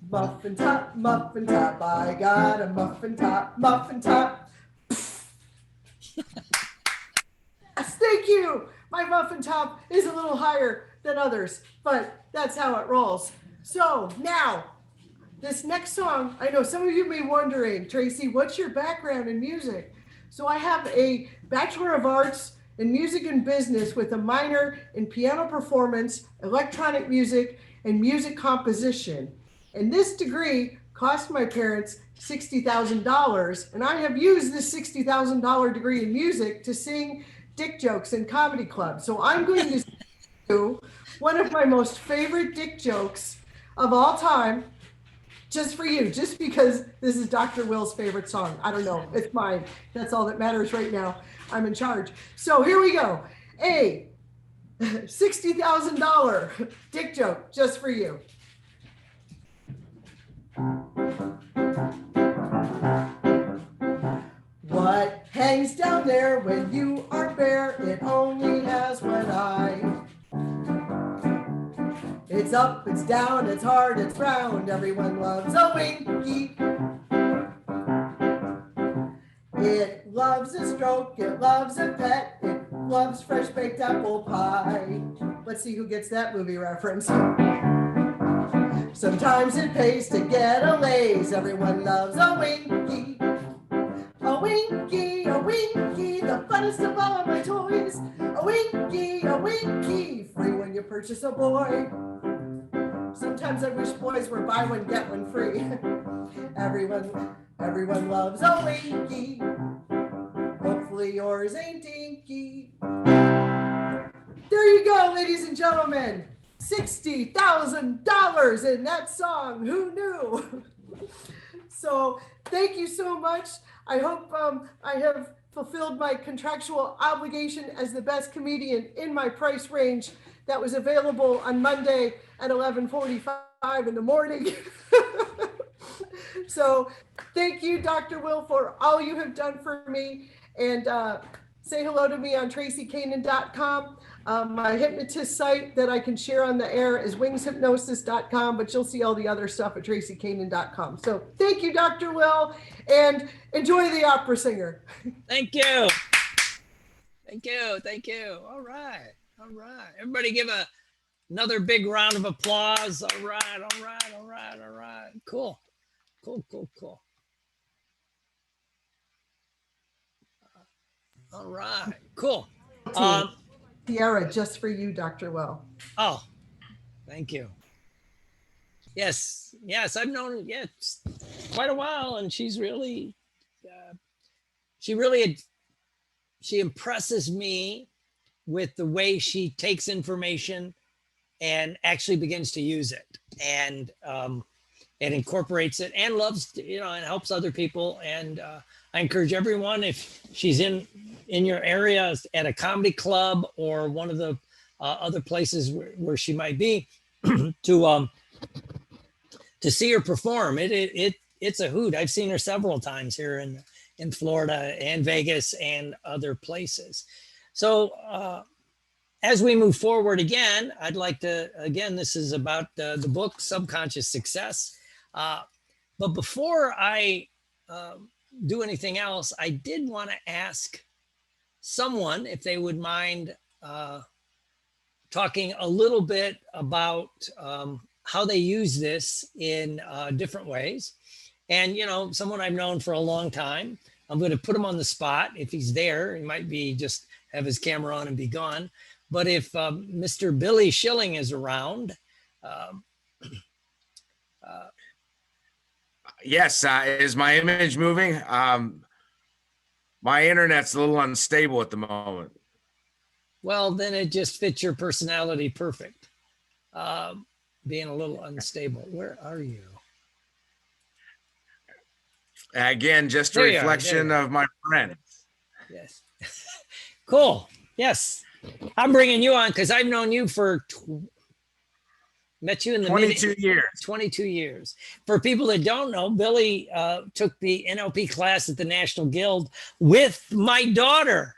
Muffin top, I got a muffin top, muffin top. Yes, thank you. My muffin top is a little higher than others, but that's how it rolls. So now, this next song, I know some of you may be wondering, Tracy, what's your background in music? So I have a Bachelor of Arts in Music and Business with a minor in piano performance, electronic music, and music composition. And this degree cost my parents $60,000, and I have used this $60,000 degree in music to sing dick jokes in comedy clubs. So I'm going to do one of my most favorite dick jokes of all time, just for you, just because this is Dr. Will's favorite song. I don't know, it's mine. That's all that matters right now. I'm in charge. So here we go. A $60,000 dick joke just for you. What hangs down there when you are bare? It only has one eye. It's up, it's down, it's hard, it's round. Everyone loves a winky. It loves a stroke, it loves a pet, it loves fresh baked apple pie. Let's see who gets that movie reference. Sometimes it pays to get a laze. Everyone loves a winky. A winky, the funnest of all my toys. A winky, free when you purchase a boy. Sometimes I wish boys were buy one, get one free. Everyone loves a winky. Hopefully yours ain't dinky. There you go, ladies and gentlemen. $60,000 in that song. Who knew? So thank you so much. I hope I have fulfilled my contractual obligation as the best comedian in my price range that was available on Monday at 11:45 in the morning. So thank you, Dr. Will, for all you have done for me. And say hello to me on tracykanan.com. My hypnotist site that I can share on the air is wingshypnosis.com, but you'll see all the other stuff at tracykanan.com. So thank you, Dr. Will, and enjoy the opera singer. Thank you. Thank you. Thank you. All right. All right. Everybody give another big round of applause. All right. All right. All right. All right. Cool. Cool, cool, cool. All right. Cool. Tiara, just for you, Dr. Will. Oh, thank you. Yes. Yes. I've known her, yeah, it's quite a while, and she's really, she impresses me with the way she takes information and actually begins to use it, and incorporates it, and loves, and helps other people. And I encourage everyone, if she's in your area at a comedy club or one of the other places where she might be, to see her perform. It's a hoot. I've seen her several times here in Florida and Vegas and other places. So as we move forward again, I'd like to, this is about the book Subconscious Success. But before I do anything else, I did want to ask someone if they would mind talking a little bit about how they use this in different ways. And, someone I've known for a long time, I'm going to put him on the spot. If he's there, he might be just have his camera on and be gone. But if Mr. Billy Schilling is around. Yes, is my image moving? My internet's a little unstable at the moment. Well, then it just fits your personality perfect. Being a little unstable. Where are you? Again, just a There you are, reflection there you are. of my friend. Yes. Cool. Yes. I'm bringing you on because I've known you for met you in the 22 years. 22 years. For people that don't know, Billy took the NLP class at the National Guild with my daughter.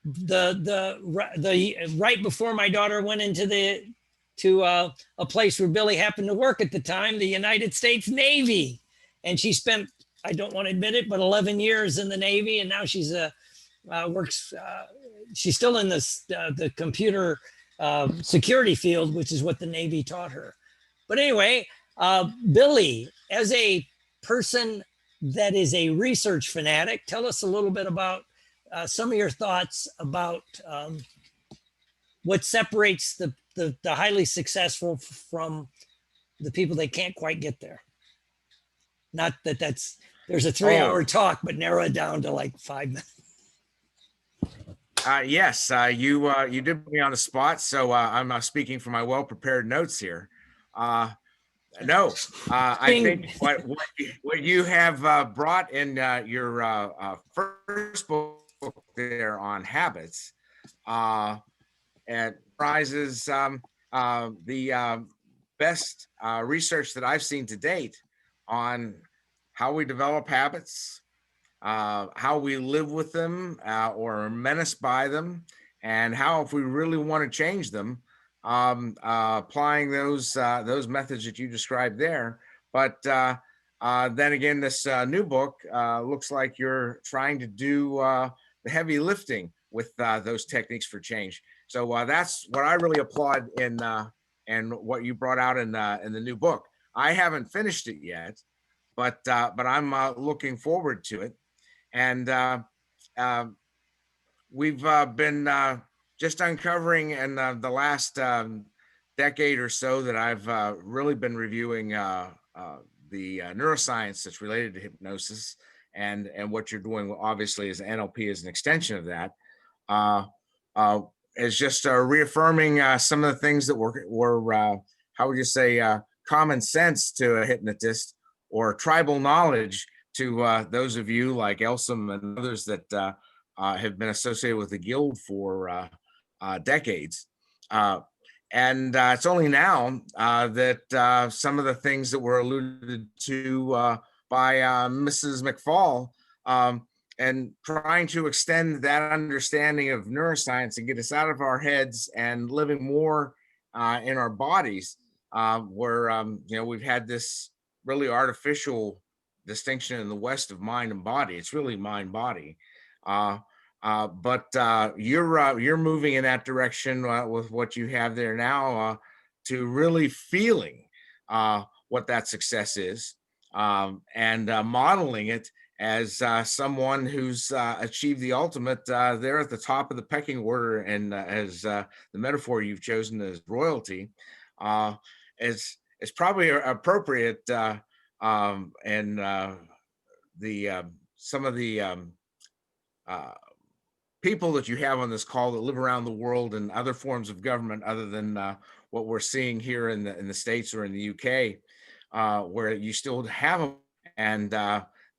The right before my daughter went into a place where Billy happened to work at the time, the United States Navy, and she spent, I don't want to admit it, but 11 years in the Navy, and now she's works. She's still in the computer security field, which is what the Navy taught her. But anyway, Billy, as a person that is a research fanatic, tell us a little bit about some of your thoughts about what separates the highly successful from the people that can't quite get there. Not that there's a 3-hour talk, but narrow it down to like 5 minutes. Yes, you did put me on the spot, so I'm speaking from my well-prepared notes here. I think what you have brought in your first book there on habits and prizes the best research that I've seen to date on how we develop habits, how we live with them or are menaced by them, and how, if we really want to change them, applying those methods that you described there. But then again, this new book looks like you're trying to do the heavy lifting with those techniques for change. So that's what I really applaud in what you brought out in the new book. I haven't finished it yet, but I'm looking forward to it. And we've been just uncovering in the last decade or so that I've really been reviewing the neuroscience that's related to hypnosis, and what you're doing obviously is NLP is an extension of that. Is just reaffirming some of the things that were how would you say, common sense to a hypnotist, or tribal knowledge to those of you like Elsom and others that have been associated with the guild for decades. And it's only now that some of the things that were alluded to by Mrs. McFall, and trying to extend that understanding of neuroscience and get us out of our heads and living more in our bodies, where we've had this really artificial distinction in the West of mind and body. It's really mind body. But you're moving in that direction with what you have there now, to really feeling what that success is, and modeling it as someone who's achieved the ultimate. They're at the top of the pecking order, and as the metaphor you've chosen as royalty, is probably appropriate. And some of the people that you have on this call that live around the world in other forms of government other than what we're seeing here in the States or in the UK, where you still have them, and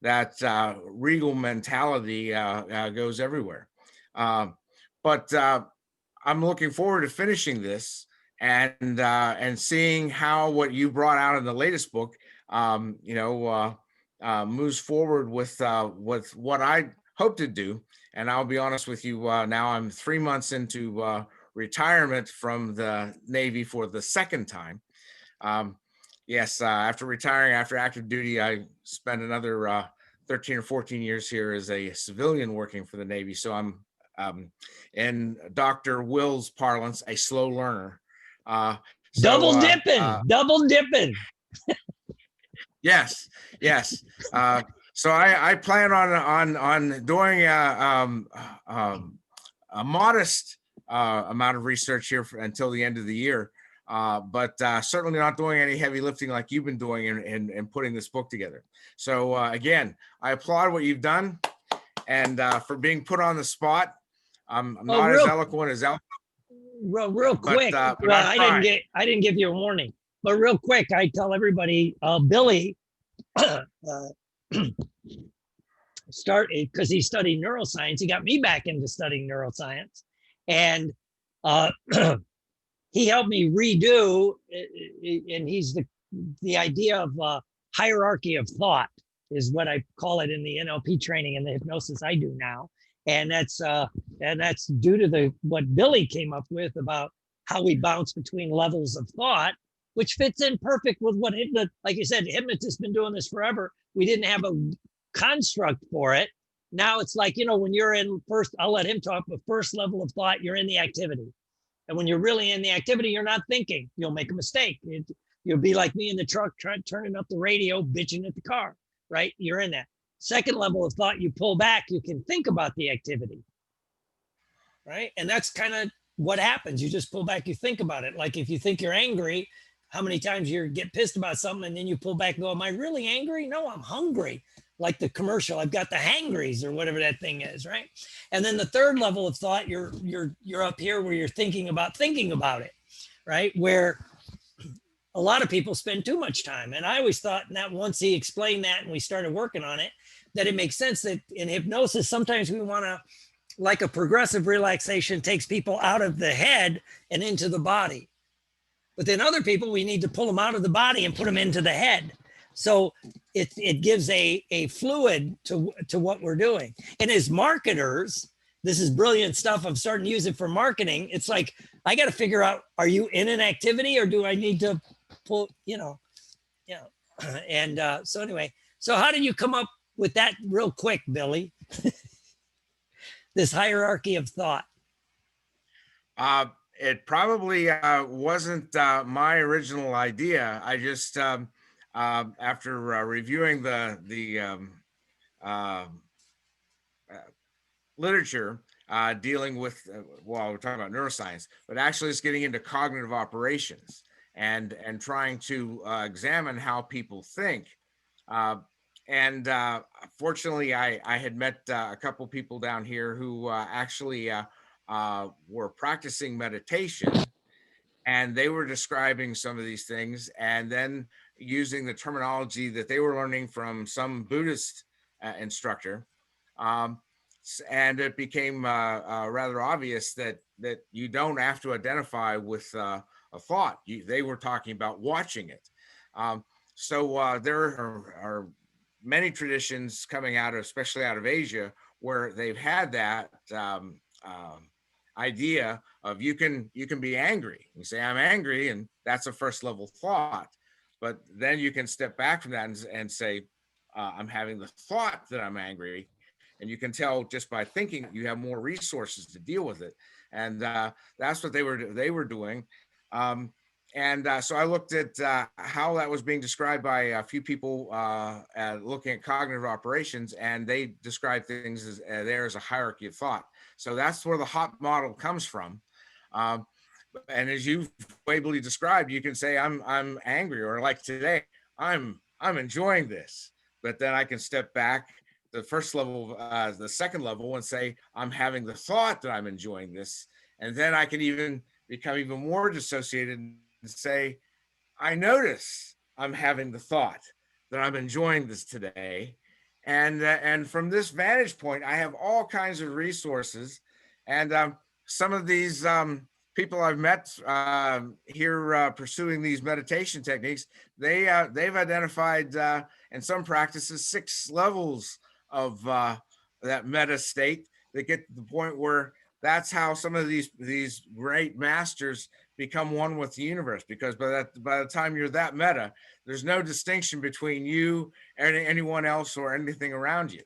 that regal mentality goes everywhere. But I'm looking forward to finishing this and seeing how what you brought out in the latest book, moves forward with what I hope to do. And I'll be honest with you, now I'm 3 months into retirement from the Navy for the second time. Yes, after retiring after active duty, I spent another 13 or 14 years here as a civilian working for the Navy. So I'm, in Dr. Will's parlance, a slow learner. Double dipping. Yes. So I plan on doing a modest amount of research here until the end of the year, but certainly not doing any heavy lifting like you've been doing in putting this book together. So again, I applaud what you've done, and for being put on the spot. I'm not as eloquent as Elsom. Real quick. But well, I didn't give you a warning, but real quick, I tell everybody, Billy started because he studied neuroscience. He got me back into studying neuroscience, and he helped me redo. And he's the idea of hierarchy of thought is what I call it in the NLP training and the hypnosis I do now. And that's due to what Billy came up with about how we bounce between levels of thought, which fits in perfect with what like you said, hypnotists been doing this forever. We didn't have a construct for it. Now it's like, when you're in first, I'll let him talk, but first level of thought, you're in the activity. And when you're really in the activity, you're not thinking. You'll make a mistake. You'll be like me in the truck, turning up the radio, bitching at the car, right? You're in that. Second level of thought, you pull back, you can think about the activity, right? And that's kind of what happens. You just pull back, you think about it. Like if you think you're angry, how many times you get pissed about something and then you pull back and go, am I really angry? No, I'm hungry. Like the commercial, I've got the hangries or whatever that thing is, right? And then the third level of thought, you're up here where you're thinking about it, right? Where a lot of people spend too much time. And I always thought that once he explained that and we started working on it, that it makes sense that in hypnosis, sometimes we want to, like a progressive relaxation takes people out of the head and into the body. But then other people, we need to pull them out of the body and put them into the head. So it gives a fluid to what we're doing. And as marketers, this is brilliant stuff. I'm starting to use it for marketing. It's like, I got to figure out, are you in an activity or do I need to pull, and so anyway, so how did you come up with that real quick, Billy? This hierarchy of thought. It probably wasn't my original idea. I just, after reviewing the literature dealing with, we're talking about neuroscience, but actually it's getting into cognitive operations and trying to examine how people think. And fortunately, I had met a couple people down here who actually were practicing meditation, and they were describing some of these things. And then, using the terminology that they were learning from some Buddhist instructor. And it became rather obvious that you don't have to identify with a thought. They were talking about watching it. So there are many traditions coming out of, especially out of Asia, where they've had that idea of you can be angry. You say, I'm angry, and that's a first level thought. But then you can step back from that and say, I'm having the thought that I'm angry. And you can tell just by thinking, you have more resources to deal with it. And that's what they were doing. So I looked at how that was being described by a few people looking at cognitive operations, and they describe things as there as a hierarchy of thought. So that's where the HOP model comes from. And as you've ably described, you can say I'm angry, or like today, I'm enjoying this. But then I can step back the first level, the second level, and say I'm having the thought that I'm enjoying this, and then I can even become even more dissociated and say, I notice I'm having the thought that I'm enjoying this today. And from this vantage point, I have all kinds of resources. And some of these people I've met here pursuing these meditation techniques, they've identified in some practices 6 levels of that meta state that get to the point where that's how some of these great masters become one with the universe, because by the time you're that meta, there's no distinction between you and anyone else or anything around you.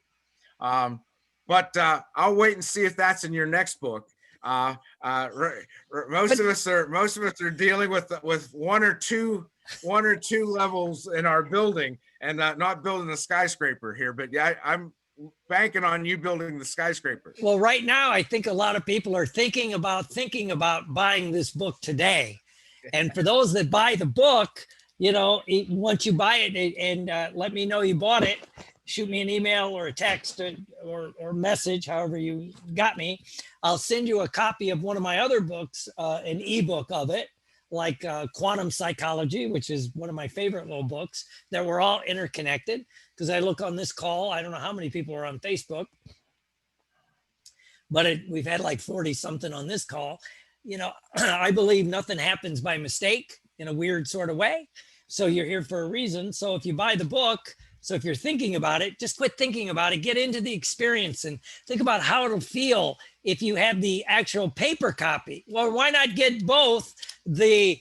But I'll wait and see if that's in your next book. Most of us are dealing with one or two levels in our building, and not building a skyscraper here. But yeah, I'm banking on you building the skyscraper. Well, right now, I think a lot of people are thinking about buying this book today. And for those that buy the book, once you buy it and let me know you bought it, shoot me an email or a text or message, however you got me. I'll send you a copy of one of my other books, an ebook of it, like Quantum Psychology, which is one of my favorite little books that we're all interconnected. Because I look on this call, I don't know how many people are on Facebook, but we've had like 40 something on this call. I believe nothing happens by mistake in a weird sort of way. So you're here for a reason. So if you buy the book, so if you're thinking about it, just quit thinking about it, get into the experience and think about how it'll feel if you have the actual paper copy. Well, why not get both the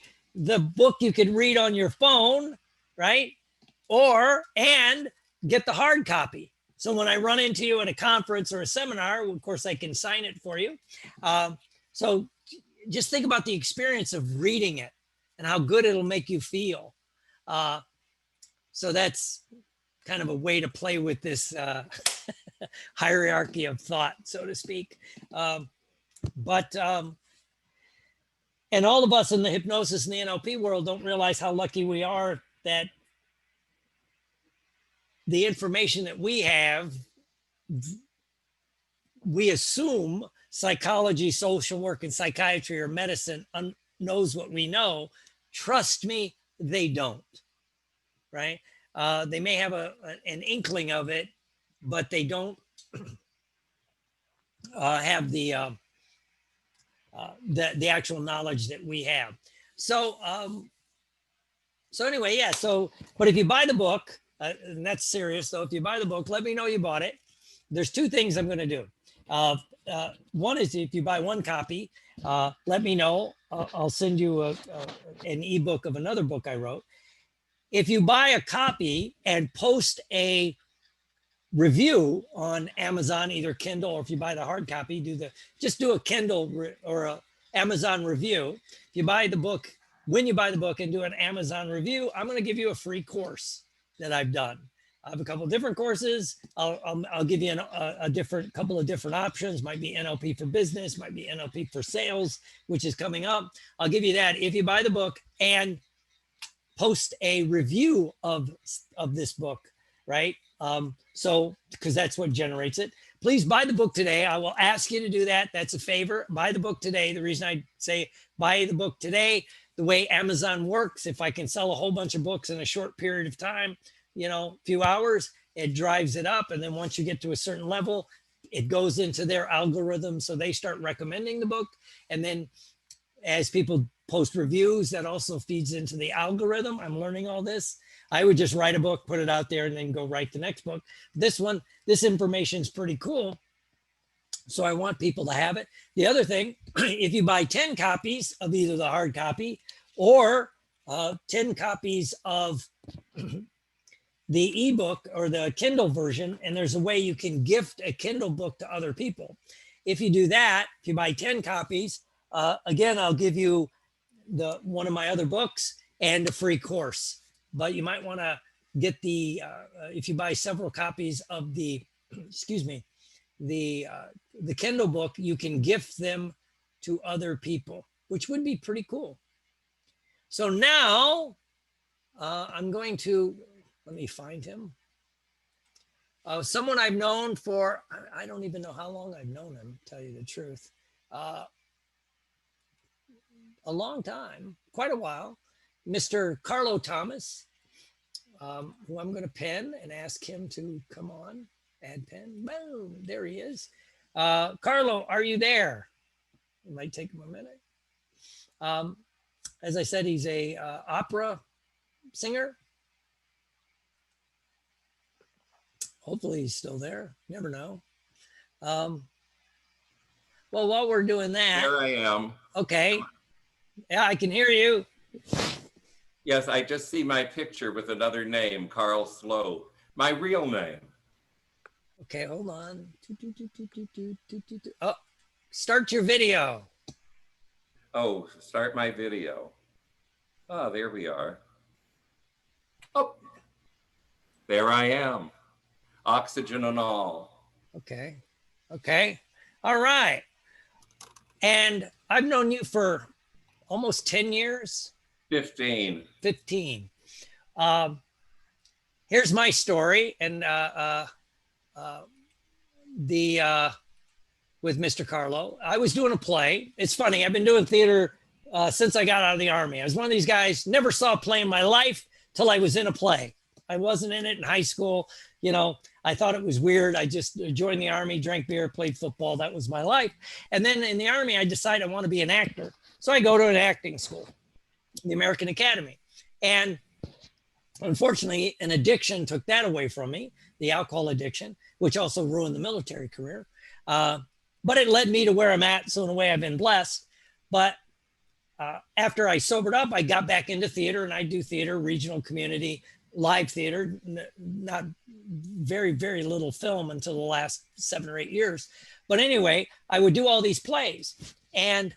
book you could read on your phone, right? And get the hard copy. So when I run into you at a conference or a seminar, of course, I can sign it for you. So just think about the experience of reading it and how good it'll make you feel. So that's kind of a way to play with this hierarchy of thought, so to speak. And all of us in the hypnosis and the NLP world don't realize how lucky we are that the information that we have, we assume psychology, social work, and psychiatry or medicine knows what we know. Trust me, they don't, right? They may have an inkling of it, but they don't have the actual knowledge that we have. So anyway, yeah. But if you buy the book, and that's serious though, if you buy the book, let me know you bought it. There's 2 things I'm going to do. One is if you buy 1 copy, let me know. I'll send you an ebook of another book I wrote. If you buy a copy and post a review on Amazon, either Kindle, or if you buy the hard copy, just do a Kindle or a Amazon review. If you buy the book, when you buy the book and do an Amazon review, I'm going to give you a free course that I've done. I have a couple of different courses. I'll give you a couple of different options. Might be NLP for business, might be NLP for sales, which is coming up. I'll give you that if you buy the book and post a review of this book, right? So, because that's what generates it. Please buy the book today. I will ask you to do that. That's a favor. Buy the book today. The reason I say buy the book today, the way Amazon works. If I can sell a whole bunch of books in a short period of time, you know, few hours, it drives it up. And then once you get to a certain level, it goes into their algorithm. So they start recommending the book. And then as people post reviews, that also feeds into the algorithm. I'm learning all this. I would just write a book, put it out there, and then go write the next book. This information is pretty cool. So I want people to have it. The other thing, if you buy 10 copies of either the hard copy or 10 copies of the ebook or the Kindle version, and there's a way you can gift a Kindle book to other people. If you do that, if you buy 10 copies, again, I'll give you one of my other books and a free course. But you might want to get if you buy several copies of the, excuse me, the Kindle book, you can gift them to other people, which would be pretty cool. So now I'm going to, let me find him. Someone I've known for, I don't even know how long I've known him, to tell you the truth. A long time, quite a while. Mr. Carlo Thomas, who I'm going to pen and ask him to come on. Add pen. Boom, there he is. Carlo, are you there? It might take him a minute. As I said, he's a opera singer. Hopefully he's still there. Never know. Well, while we're doing that. There I am. Okay. Yeah, I can hear you. Yes, I just see my picture with another name, Carl Slow. My real name. Okay, hold on. Oh, start your video. Oh, start my video. Oh, there we are. Oh, there I am. Oxygen and all. Okay. Okay. All right. And I've known you for almost 10 years. 15. 15. Here's my story. And with Mr. Carlo, I was doing a play. It's funny. I've been doing theater since I got out of the Army. I was one of these guys, never saw a play in my life till I was in a play. I wasn't in it in high school. You know, I thought it was weird. I just joined the Army, drank beer, played football. That was my life. And then in the Army, I decided I want to be an actor. So I go to an acting school, the American Academy. And unfortunately, an addiction took that away from me, the alcohol addiction, which also ruined the military career. But it led me to where I'm at. So in a way, I've been blessed. But after I sobered up, I got back into theater, and I do theater, regional, community, live theater, not very, very little film until the last 7 or 8 years. But anyway, I would do all these plays. And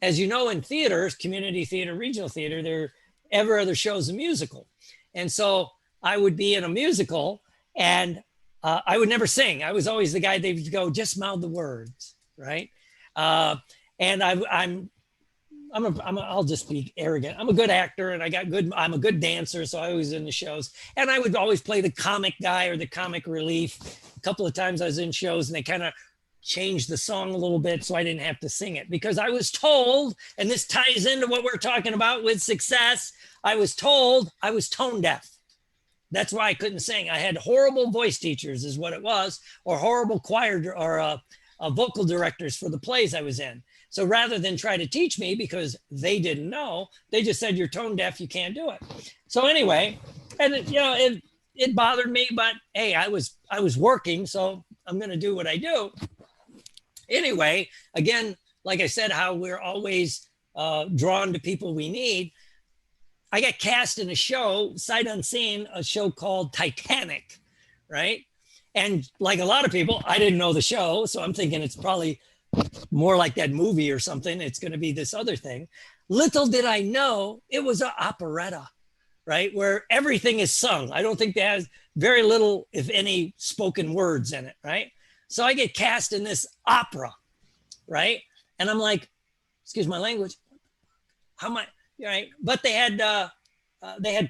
as you know, in theaters, community theater, regional theater, every other show is a musical. And so I would be in a musical, and I would never sing. I was always the guy they would go, just mouth the words, right? And I'll just be arrogant. I'm a good actor, and I'm a good dancer, so I was in the shows. And I would always play the comic guy or the comic relief. A couple of times I was in shows, and they kind of changed the song a little bit so I didn't have to sing it, because I was told, and this ties into what we're talking about with success, I was told I was tone deaf. That's why I couldn't sing. I had horrible voice teachers is what it was, or horrible choir or vocal directors for the plays I was in. So rather than try to teach me, because they didn't know, they just said, you're tone deaf, you can't do it. So anyway, and it bothered me, but hey, I was working, so I'm going to do what I do. Anyway, again, like I said, how we're always drawn to people we need. I got cast in a show, sight unseen, a show called Titanic, right? And like a lot of people, I didn't know the show, so I'm thinking it's probably more like that movie or something. It's going to be this other thing. Little did I know it was an operetta, right? Where everything is sung. I don't think there's very little, if any, spoken words in it, right? So I get cast in this opera, right? And I'm like, excuse my language, how am I, right? But they had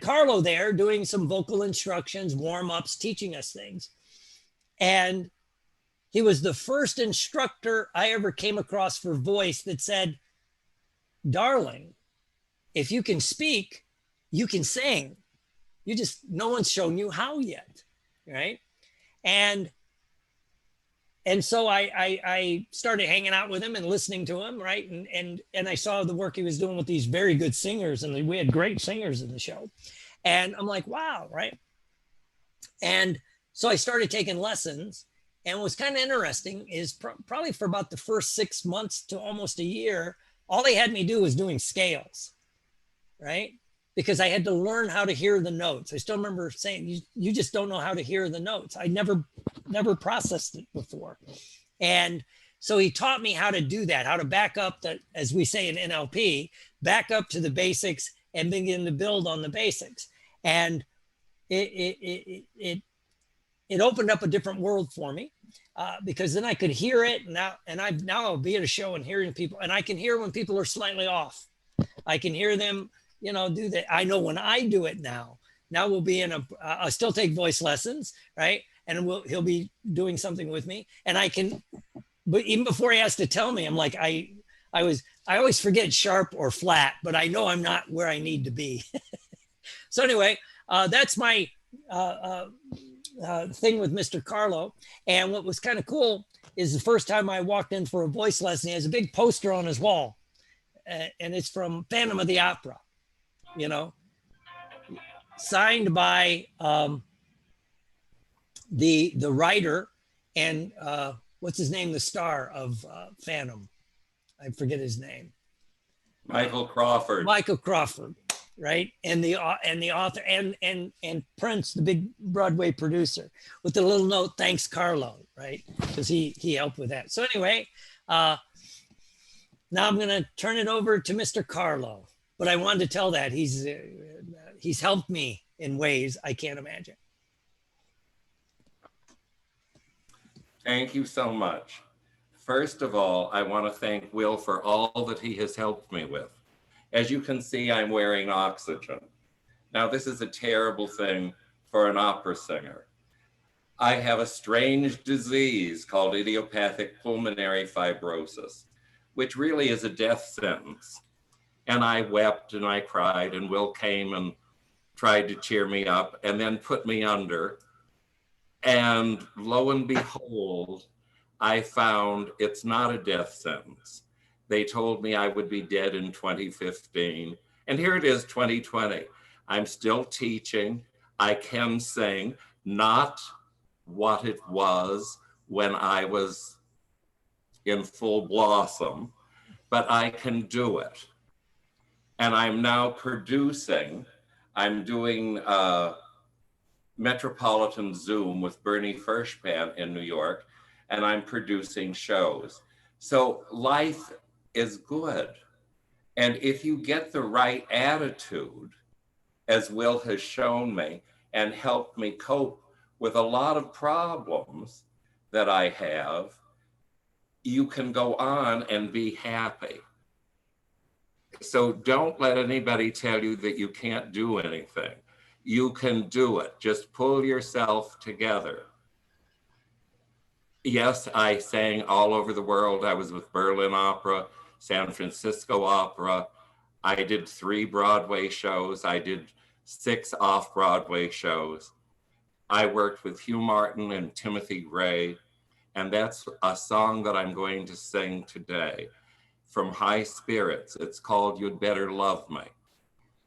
Carlo there doing some vocal instructions, warm-ups, teaching us things. And he was the first instructor I ever came across for voice that said, darling, if you can speak, you can sing. No one's shown you how yet, right? And so I started hanging out with him and listening to him, right? And I saw the work he was doing with these very good singers, and we had great singers in the show. And I'm like, wow, right? And so I started taking lessons. And what's kind of interesting is probably for about the first 6 months to almost a year, all they had me do was doing scales, right? Because I had to learn how to hear the notes. I still remember saying, you just don't know how to hear the notes. I never processed it before. And so he taught me how to do that, how to back up that, as we say in NLP, back up to the basics and begin to build on the basics. And it opened up a different world for me, because then I could hear it. Now I'll be at a show and hearing people, and I can hear when people are slightly off. I can hear them, do that. I know when I do it now. Now we'll be I'll still take voice lessons, right? And he'll be doing something with me, and I can. But even before he has to tell me, I'm like, I always forget sharp or flat, but I know I'm not where I need to be. So anyway, that's my thing with Mr. Carlo. And what was kind of cool is the first time I walked in for a voice lesson, he has a big poster on his wall, and it's from Phantom of the Opera, signed by the writer and what's his name, the star of Phantom. I forget his name. Michael Crawford. Michael Crawford, right? And the author and Prince, the big Broadway producer, with the little note, "Thanks, Carlo," right? Because he helped with that. So anyway, now I'm gonna turn it over to Mr. Carlo. But I wanted to tell that he's helped me in ways I can't imagine. Thank you so much. First of all, I want to thank Will for all that he has helped me with. As you can see, I'm wearing oxygen. Now, this is a terrible thing for an opera singer. I have a strange disease called idiopathic pulmonary fibrosis, which really is a death sentence. And I wept and I cried, and Will came and tried to cheer me up and then put me under. And lo and behold, I found it's not a death sentence. They told me I would be dead in 2015. And here it is, 2020. I'm still teaching. I can sing, not what it was when I was in full blossom, but I can do it. And I'm now producing. I'm doing Metropolitan Zoom with Bernie Fershpan in New York, and I'm producing shows. So life is good. And if you get the right attitude, as Will has shown me, and helped me cope with a lot of problems that I have, you can go on and be happy. So don't let anybody tell you that you can't do anything. You can do it. Just pull yourself together. Yes, I sang all over the world. I was with Berlin Opera, San Francisco Opera. I did 3 Broadway shows. I did 6 off-Broadway shows. I worked with Hugh Martin and Timothy Gray, and that's a song that I'm going to sing today from High Spirits. It's called You'd Better Love Me.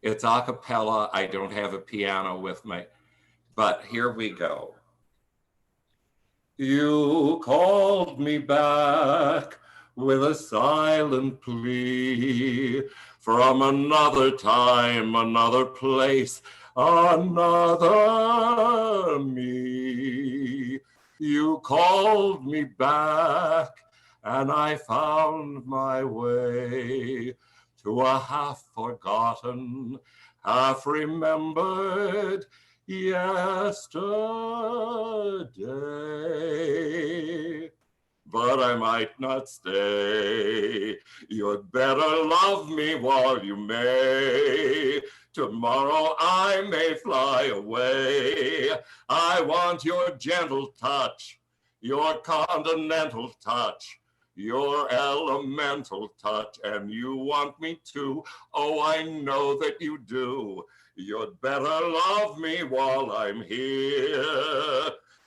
It's a cappella. I don't have a piano with me, but here we go. You called me back with a silent plea from another time, another place, another me. You called me back and I found my way to a half-forgotten, half-remembered yesterday. But I might not stay. You'd better love me while you may. Tomorrow I may fly away. I want your gentle touch, your continental touch, your elemental touch, and you want me to. Oh, I know that you do. You'd better love me while I'm here.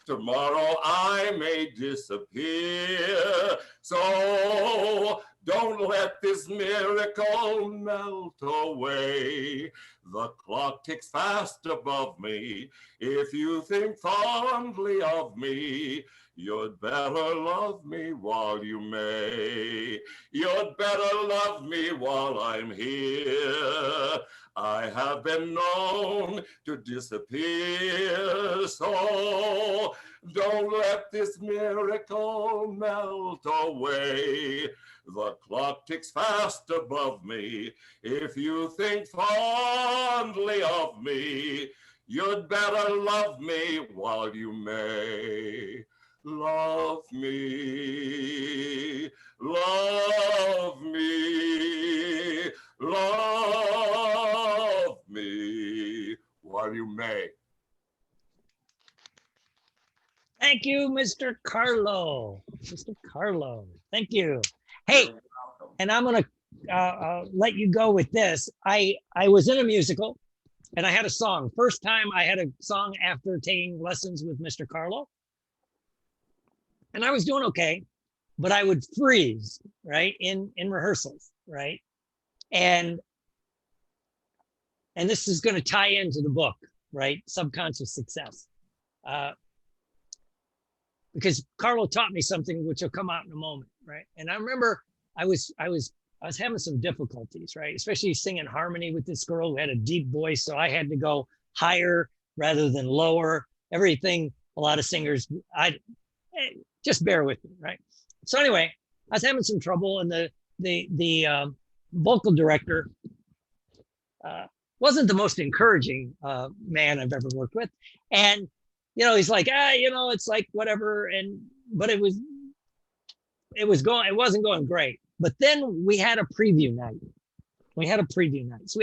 Tomorrow I may disappear. So don't let this miracle melt away. The clock ticks fast above me. If you think fondly of me, you'd better love me while you may. You'd better love me while I'm here. I have been known to disappear, so don't let this miracle melt away. The clock ticks fast above me. If you think fondly of me, you'd better love me while you may. Love me, love me, love me while you may. Thank you, Mr. Carlo. Mr. Carlo, thank you. Hey, You're welcome. and I'm gonna let you go with this. I was in a musical, and I had a song. First time I had a song after taking lessons with Mr. Carlo, and I was doing okay, but I would freeze right in rehearsals, right, and this is going to tie into the book, right, Subconscious Success. Because Carlo taught me something which will come out in a moment, right? And I remember I was having some difficulties, right? Especially singing harmony with this girl who had a deep voice, so I had to go higher rather than lower. Everything a lot of singers, just bear with me, right? So anyway, I was having some trouble, and the vocal director wasn't the most encouraging man I've ever worked with, and he's like, it's like whatever. But it wasn't going great. But then we had a preview night. So we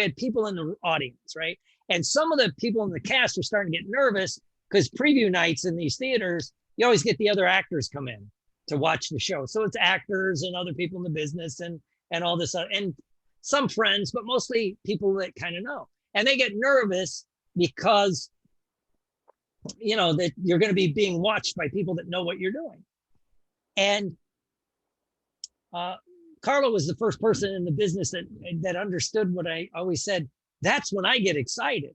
had people in the audience, right? And some of the people in the cast were starting to get nervous because preview nights in these theaters, you always get the other actors come in to watch the show. So it's actors and other people in the business and all this, and some friends, but mostly people that kind of know. And they get nervous because that you're going to be being watched by people that know what you're doing. And Carlo was the first person in the business that understood what I always said. That's when I get excited,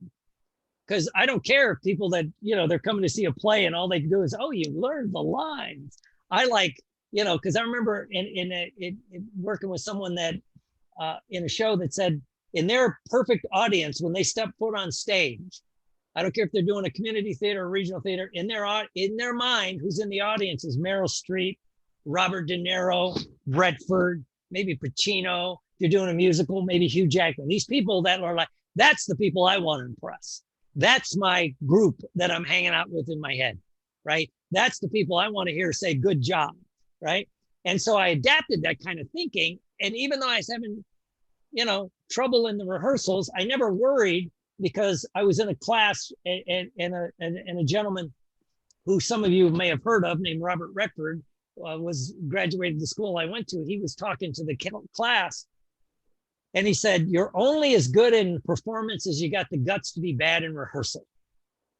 because I don't care if people that, they're coming to see a play and all they do is, oh, you learned the lines. I like, because I remember in working with someone that in a show that said in their perfect audience, when they step foot on stage, I don't care if they're doing a community theater or regional theater, in their mind, who's in the audience is Meryl Streep, Robert De Niro, Redford, maybe Pacino. If you're doing a musical, maybe Hugh Jackman. These people that are like, that's the people I want to impress. That's my group that I'm hanging out with in my head, right? That's the people I want to hear say, good job, right? And so I adapted that kind of thinking. And even though I was having, trouble in the rehearsals, I never worried, because I was in a class and a gentleman who some of you may have heard of named Robert Redford was graduated the school I went to. He was talking to the class, and he said, you're only as good in performance as you got the guts to be bad in rehearsal.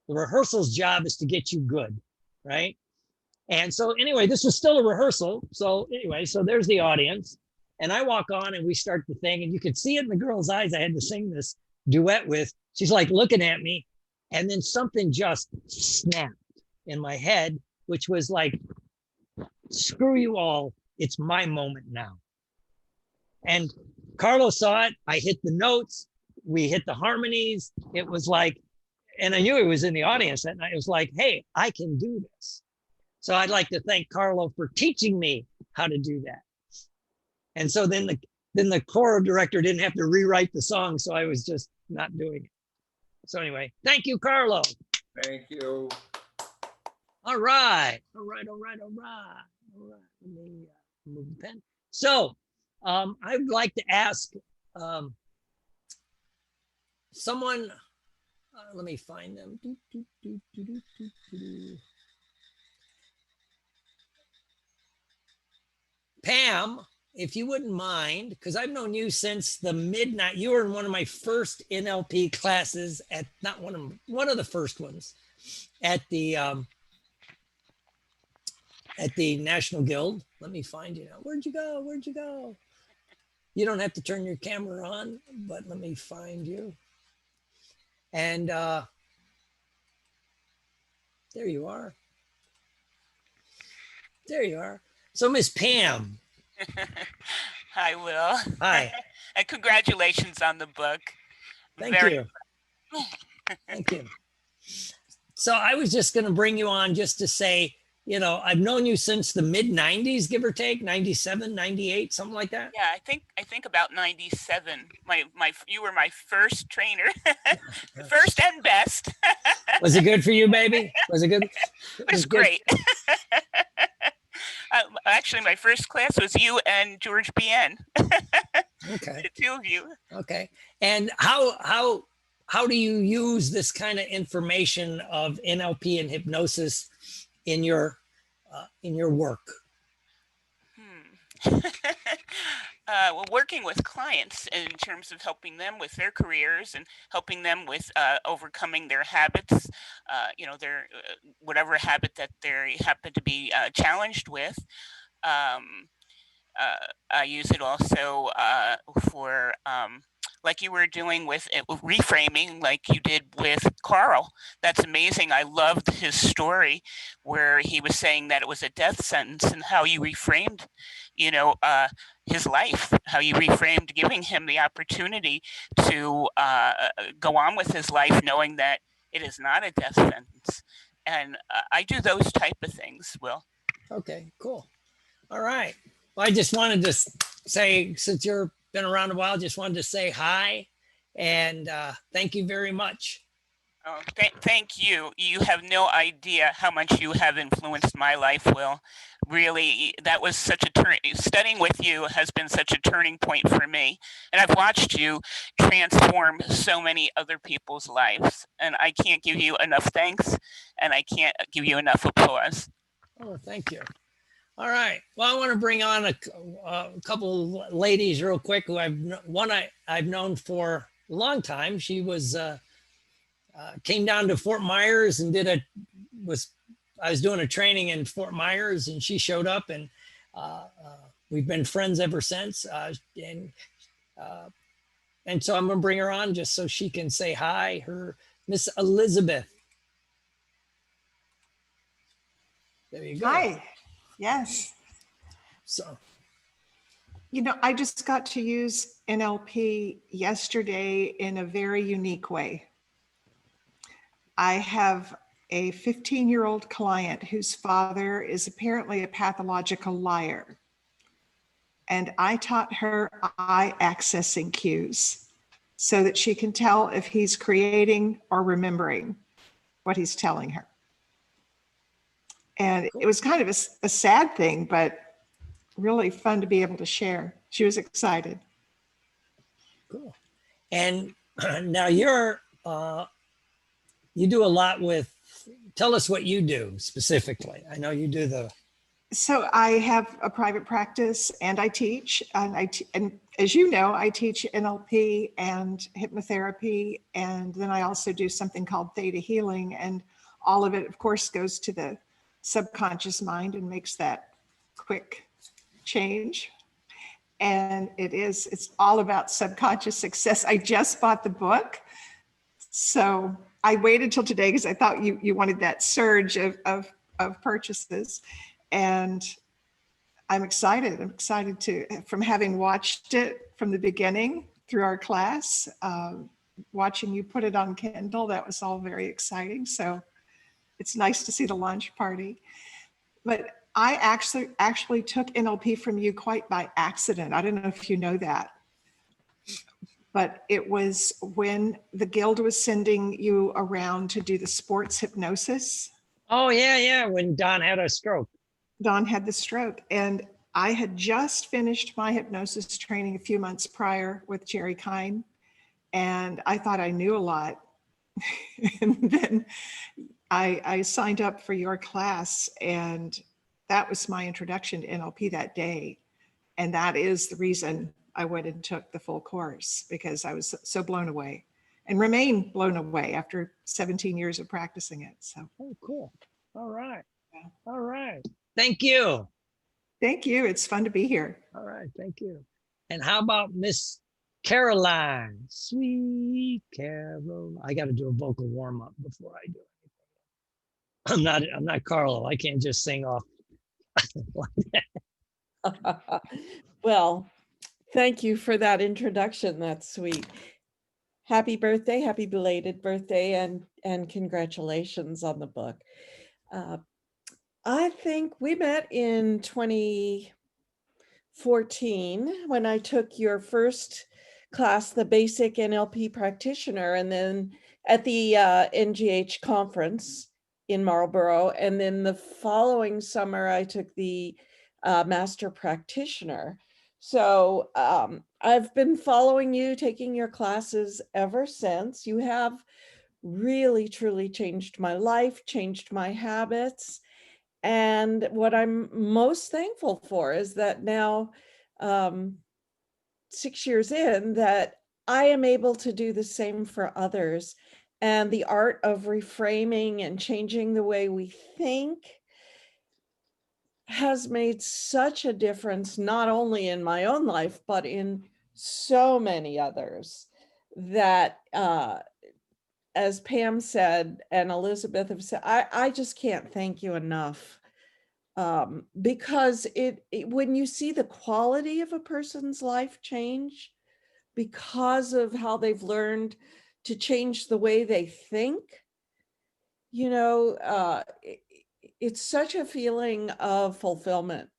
The rehearsal's job is to get you good, right? And so anyway, this was still a rehearsal. So anyway, so there's the audience, and I walk on and we start the thing, and you could see it in the girl's eyes. I had to sing this duet with. She's like looking at me, and then something just snapped in my head, which was like, screw you all, it's my moment now. And Carlos saw it. I hit the notes, we hit the harmonies. It was like, and I knew he was in the audience that night. It was like, hey, I can do this. So I'd like to thank Carlo for teaching me how to do that. And so then the choral director didn't have to rewrite the song, so I was just not doing it. So anyway, thank you, Carlo. Thank you. All right. Let me move the pen. So I would like to ask someone, let me find them. Pam, if you wouldn't mind, because I've known you since the midnight. You were in one of my first NLP classes at not one of the first ones at the National Guild. Let me find you now. Where'd you go? Where'd you go? You don't have to turn your camera on, but let me find you. And there you are. There you are. So Miss Pam. Hi, Will. Hi. And congratulations on the book. Thank you. Thank you. So I was just going to bring you on just to say, you know, I've known you since the mid 90s, give or take, 97, 98, something like that. Yeah, I think about 97. You were my first trainer, first and best. Was it good for you, baby? Was it good? It was great. Actually, my first class was you and George BN. Okay. The two of you. Okay. And how do you use this kind of information of NLP and hypnosis in your work? Well, working with clients in terms of helping them with their careers and helping them with overcoming their habits, you know, their whatever habit that they happen to be challenged with. I use it also for like you were doing with reframing, like you did with Carl. That's amazing. I loved his story where he was saying that it was a death sentence and how you reframed, you know, his life, how you reframed giving him the opportunity to go on with his life, knowing that it is not a death sentence. And I do those type of things, Will. Okay, cool. All right. Well, I just wanted to say, since you've been around a while, just wanted to say hi and thank you very much. Oh, thank you. You have no idea how much you have influenced my life, Will. Really, that was such a studying with you has been such a turning point for me. And I've watched you transform so many other people's lives. And I can't give you enough thanks, and I can't give you enough applause. Oh, thank you. All right. Well, I want to bring on a couple ladies real quick who I've known for a long time. She was came down to Fort Myers and I was doing a training in Fort Myers, and she showed up, and we've been friends ever since. And so I'm gonna bring her on just so she can say hi. Her Miss Elizabeth. There you go. Hi. Yes. So, you know, I just got to use NLP yesterday in a very unique way. I have a 15-year-old client whose father is apparently a pathological liar. And I taught her eye accessing cues so that she can tell if he's creating or remembering what he's telling her. And it was kind of a sad thing, but really fun to be able to share. She was excited. cool. And now you do a lot with, tell us what you do specifically. I know you do So I have a private practice and I teach, and as you know, I teach NLP and hypnotherapy. And then I also do something called theta healing, and all of it, of course, goes to the subconscious mind and makes that quick change. And it's all about subconscious success. I just bought the book. So I waited till today because I thought you wanted that surge of purchases. And I'm excited. I'm excited from having watched it from the beginning through our class, watching you put it on Kindle. That was all very exciting. So it's nice to see the launch party. But I actually took NLP from you quite by accident. I don't know if you know that. But it was when the Guild was sending you around to do the sports hypnosis. Oh, yeah. When Don had a stroke. Don had the stroke. And I had just finished my hypnosis training a few months prior with Jerry Kine. And I thought I knew a lot. And then I signed up for your class, and that was my introduction to NLP that day. And that is the reason I went and took the full course, because I was so blown away and remain blown away after 17 years of practicing it. So Oh, cool. All right. Yeah. All right. Thank you. thank you. It's fun to be here. All right. Thank you. And how about Miss Caroline? Sweet Carol. I got to do a vocal warm up before I do anything. I'm not Carlo. I can't just sing off. Well, thank you for that introduction. That's sweet. Happy birthday, happy belated birthday, and congratulations on the book. I think we met in 2014 when I took your first class, the Basic NLP Practitioner, and then at the NGH conference in Marlborough. And then the following summer, I took the Master Practitioner. So I've been following you, taking your classes ever since. You have really, truly changed my life, changed my habits. And what I'm most thankful for is that now, 6 years in, that I am able to do the same for others. And the art of reframing and changing the way we think has made such a difference, not only in my own life, but in so many others, that as Pam said, and Elizabeth have said, I just can't thank you enough. Because when you see the quality of a person's life change because of how they've learned to change the way they think, it's such a feeling of fulfillment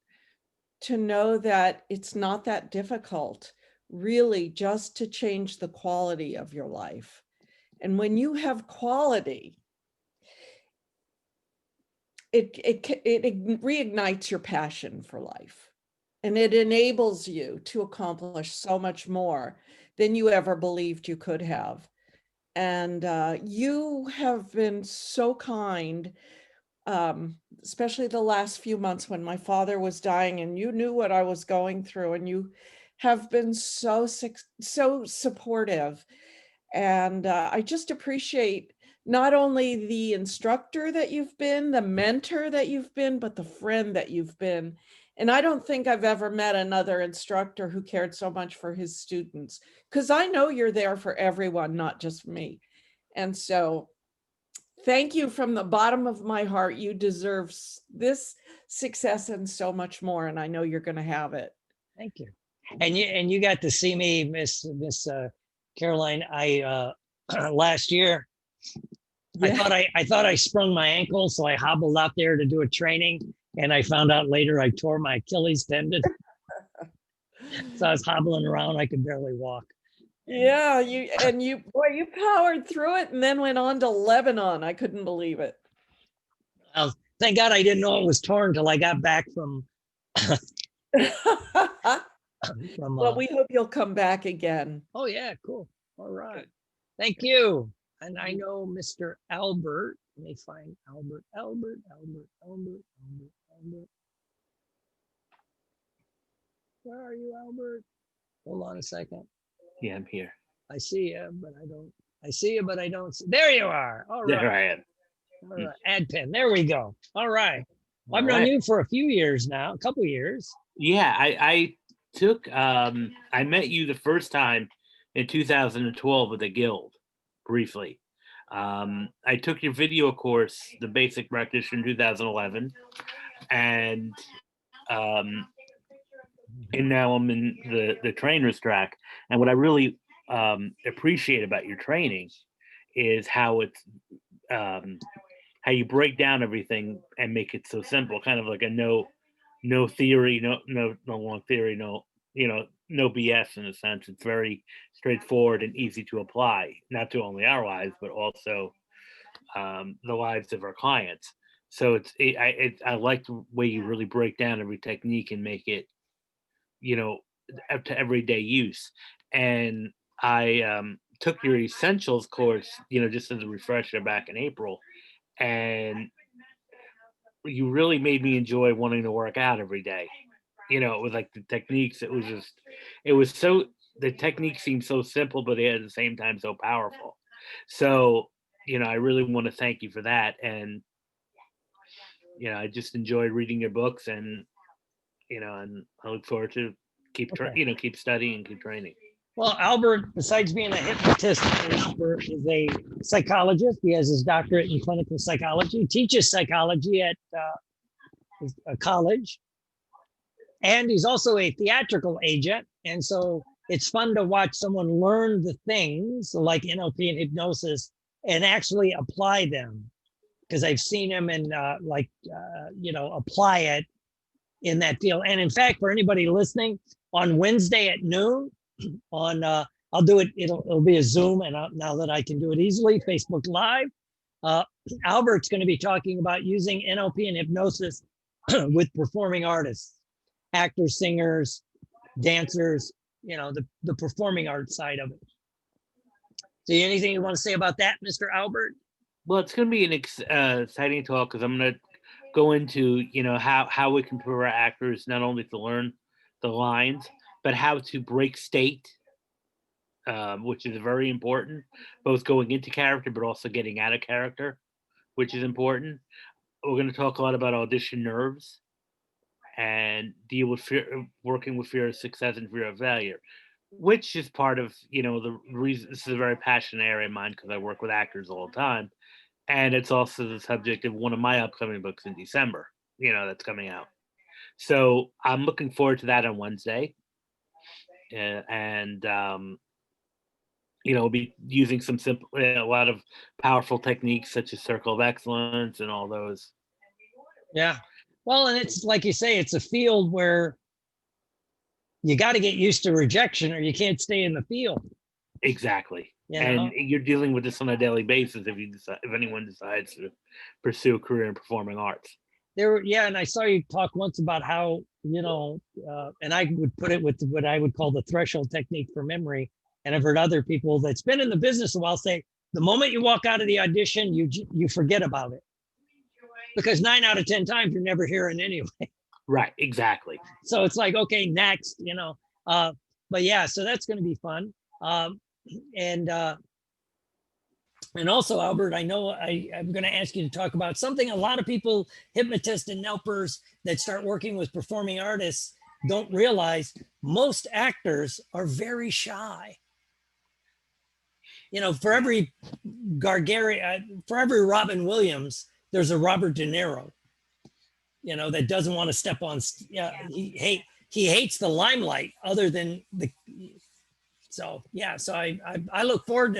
to know that it's not that difficult, really, just to change the quality of your life. And when you have quality, it reignites your passion for life, and it enables you to accomplish so much more than you ever believed you could have. And you have been so kind, especially the last few months when my father was dying, and you knew what I was going through, and you have been so supportive. And I just appreciate not only the instructor that you've been, the mentor that you've been, but the friend that you've been. And I don't think I've ever met another instructor who cared so much for his students, because I know you're there for everyone, not just me. And so thank you from the bottom of my heart. You deserve this success and so much more. And I know you're going to have it. Thank you. And you got to see me, Miss Caroline. I last year, Yeah. I thought I sprung my ankle, so I hobbled out there to do a training, and I found out later I tore my Achilles tendon. So I was hobbling around. I could barely walk. Yeah, you powered through it and then went on to Lebanon. I couldn't believe it. Thank God I didn't know it was torn till I got back from. Well, we hope you'll come back again. Oh yeah, cool. All right. Thank you. And I know Mr. Albert. Let me find Albert. Where are you, Albert? Hold on a second. Yeah, I'm here. I see you, but I don't. I see you, but I don't. There you are. All right. There I am. All right. Ad pen. There we go. All right. Well, I've known Alright. you for a few years now, a couple years. Yeah, I took I met you the first time in 2012 with the Guild, briefly. I took your video course, the Basic Practitioner, in 2011, and now I'm in the trainer's track. And what I really appreciate about your training is how it's how you break down everything and make it so simple, kind of like a no theory, no long theory, no BS in a sense. It's very straightforward and easy to apply, not to only our lives, but also the lives of our clients. So I like the way you really break down every technique and make it, up to everyday use. And I took your essentials course, just as a refresher back in April, and you really made me enjoy wanting to work out every day. you know, it was like the techniques. The technique seemed so simple, but at the same time so powerful. So, you know, I really want to thank you for that. And, you know, I just enjoyed reading your books, and, you know, and I look forward to Okay. keep studying and keep training. Well, Albert, besides being a hypnotist, is a psychologist. He has his doctorate in clinical psychology, teaches psychology at a college, and he's also a theatrical agent. And so it's fun to watch someone learn the things like NLP and hypnosis and actually apply them, because I've seen him and you know, apply it in that field. And in fact, for anybody listening, on Wednesday at noon, on I'll do it. It'll be a Zoom, and now that I can do it easily, Facebook Live. Albert's going to be talking about using NLP and hypnosis with performing artists, actors, singers, dancers. You know, the performing arts side of it. So, anything you want to say about that, Mr. Albert? Well, it's going to be an exciting talk, because I'm going to go into, you know, how we can prepare actors not only to learn the lines, but how to break state, which is very important, both going into character, but also getting out of character, which is important. We're going to talk a lot about audition nerves and deal with fear, working with fear of success and fear of failure, which is part of, you know, the reason this is a very passionate area of mine, because I work with actors all the time. And it's also the subject of one of my upcoming books in December, you know, that's coming out. So I'm looking forward to that on Wednesday. And you know, we'll be using some simple, a lot of powerful techniques such as circle of excellence and all those. Yeah. Well, and it's like you say, it's a field where you got to get used to rejection or you can't stay in the field. Exactly. You And know? you're dealing with this on a daily basis if anyone decides to pursue a career in performing arts. Yeah, and I saw you talk once about how, you know, and I would put it with what I would call the threshold technique for memory. And I've heard other people that's been in the business a while say, the moment you walk out of the audition, you forget about it. Because 9 out of 10 times you're never hearing anyway. Right, exactly. So it's like, okay, next, you know. But yeah, so that's going to be fun. And also, Albert, I know I'm going to ask you to talk about something a lot of people, hypnotists and helpers that start working with performing artists, don't realize. Most actors are very shy. You know, for every for every Robin Williams, there's a Robert De Niro, you know, that doesn't want to step on. He hates the limelight other than the. So yeah, so I look forward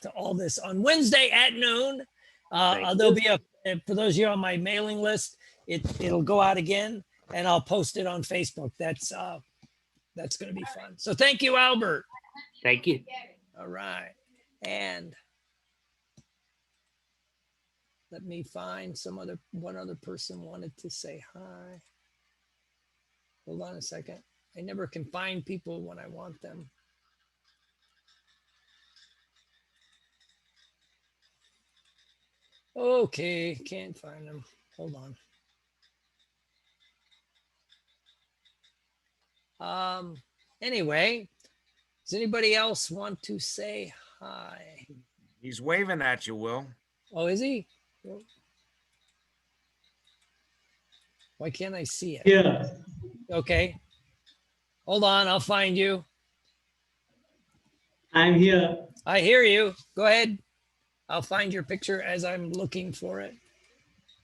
to all this on Wednesday at noon. There'll be for those of you on my mailing list, it'll go out again, and I'll post it on Facebook. That's going to be fun. So thank you, Albert. Thank you. All right, and let me find one other person wanted to say hi. Hold on a second. I never can find people when I want them. Okay, can't find them. Hold on. Anyway, does anybody else want to say hi? He's waving at you, Will. Oh, is he? Why can't I see it? Yeah. Okay. Hold on, I'll find you. I'm here. I hear you. Go ahead. I'll find your picture as I'm looking for it.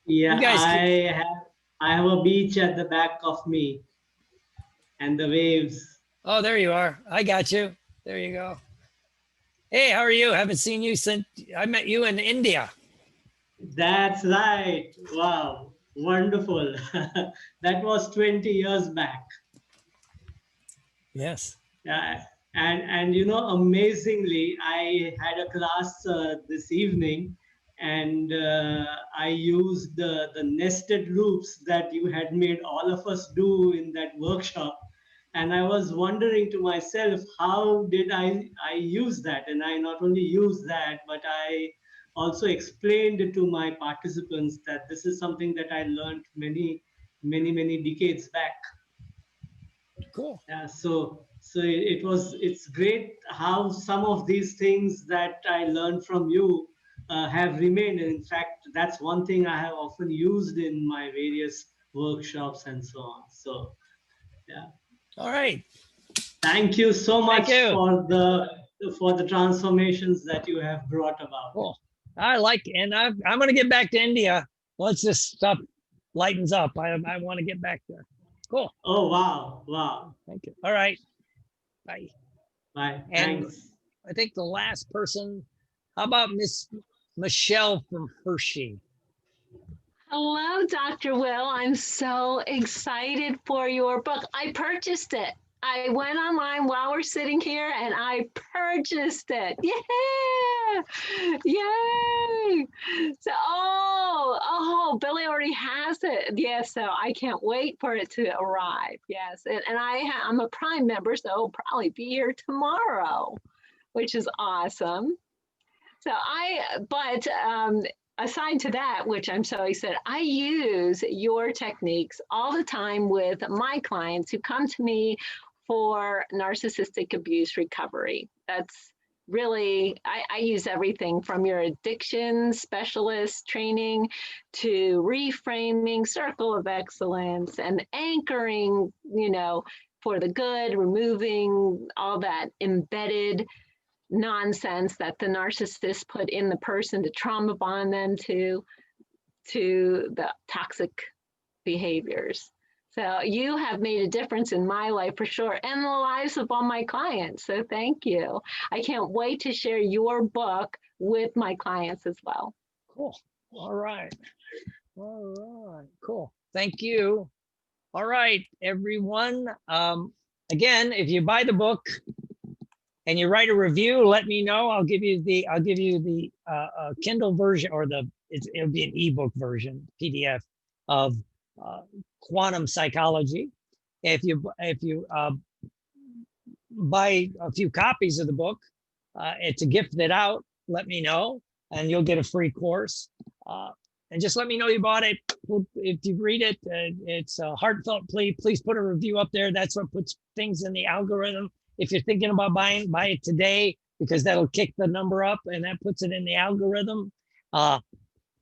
Yeah, You guys I have a beach at the back of me and the waves. Oh, there you are. I got you. There you go. Hey, how are you? Haven't seen you since I met you in India. That's right. Wow. Wonderful. That was 20 years back. Yes. Yeah. And you know, amazingly, I had a class this evening, and I used the nested loops that you had made all of us do in that workshop. And I was wondering to myself, how did I use that? And I not only used that, but I also explained to my participants that this is something that I learned many decades back. Cool. Yeah, it's great how some of these things that I learned from you have remained. And in fact, that's one thing I have often used in my various workshops and so on. So, yeah. All right. Thank you so much Thank you. for the transformations that you have brought about. Cool. I like, and I'm going to get back to India once this stuff lightens up. I want to get back there. Cool. Oh, wow. Wow. Thank you. All right. Bye. Bye. And Thanks. I think the last person, how about Miss Michelle from Hershey? Hello, Dr. Will. I'm so excited for your book. I purchased it. I went online while we're sitting here and I purchased it. Yeah! Yay! So, Billy already has it. Yeah, so I can't wait for it to arrive. Yes, and I'm a Prime member, so I'll probably be here tomorrow, which is awesome. So aside to that, which I'm so excited, I use your techniques all the time with my clients who come to me for narcissistic abuse recovery. That's really, I use everything from your addiction specialist training to reframing, circle of excellence, and anchoring, for the good, removing all that embedded nonsense that the narcissist put in the person to trauma bond them to the toxic behaviors. So you have made a difference in my life for sure, and the lives of all my clients. So thank you. I can't wait to share your book with my clients as well. Cool. All right. Cool. Thank you. All right, everyone. Again, if you buy the book and you write a review, let me know. I'll give you the Kindle version, or it'll be an ebook version, PDF of Quantum Psychology. If you buy a few copies of the book, to gift it out, let me know, and you'll get a free course. And just let me know you bought it. If you read it, it's a heartfelt plea. Please put a review up there. That's what puts things in the algorithm. If you're thinking about buy it today, because that'll kick the number up and that puts it in the algorithm.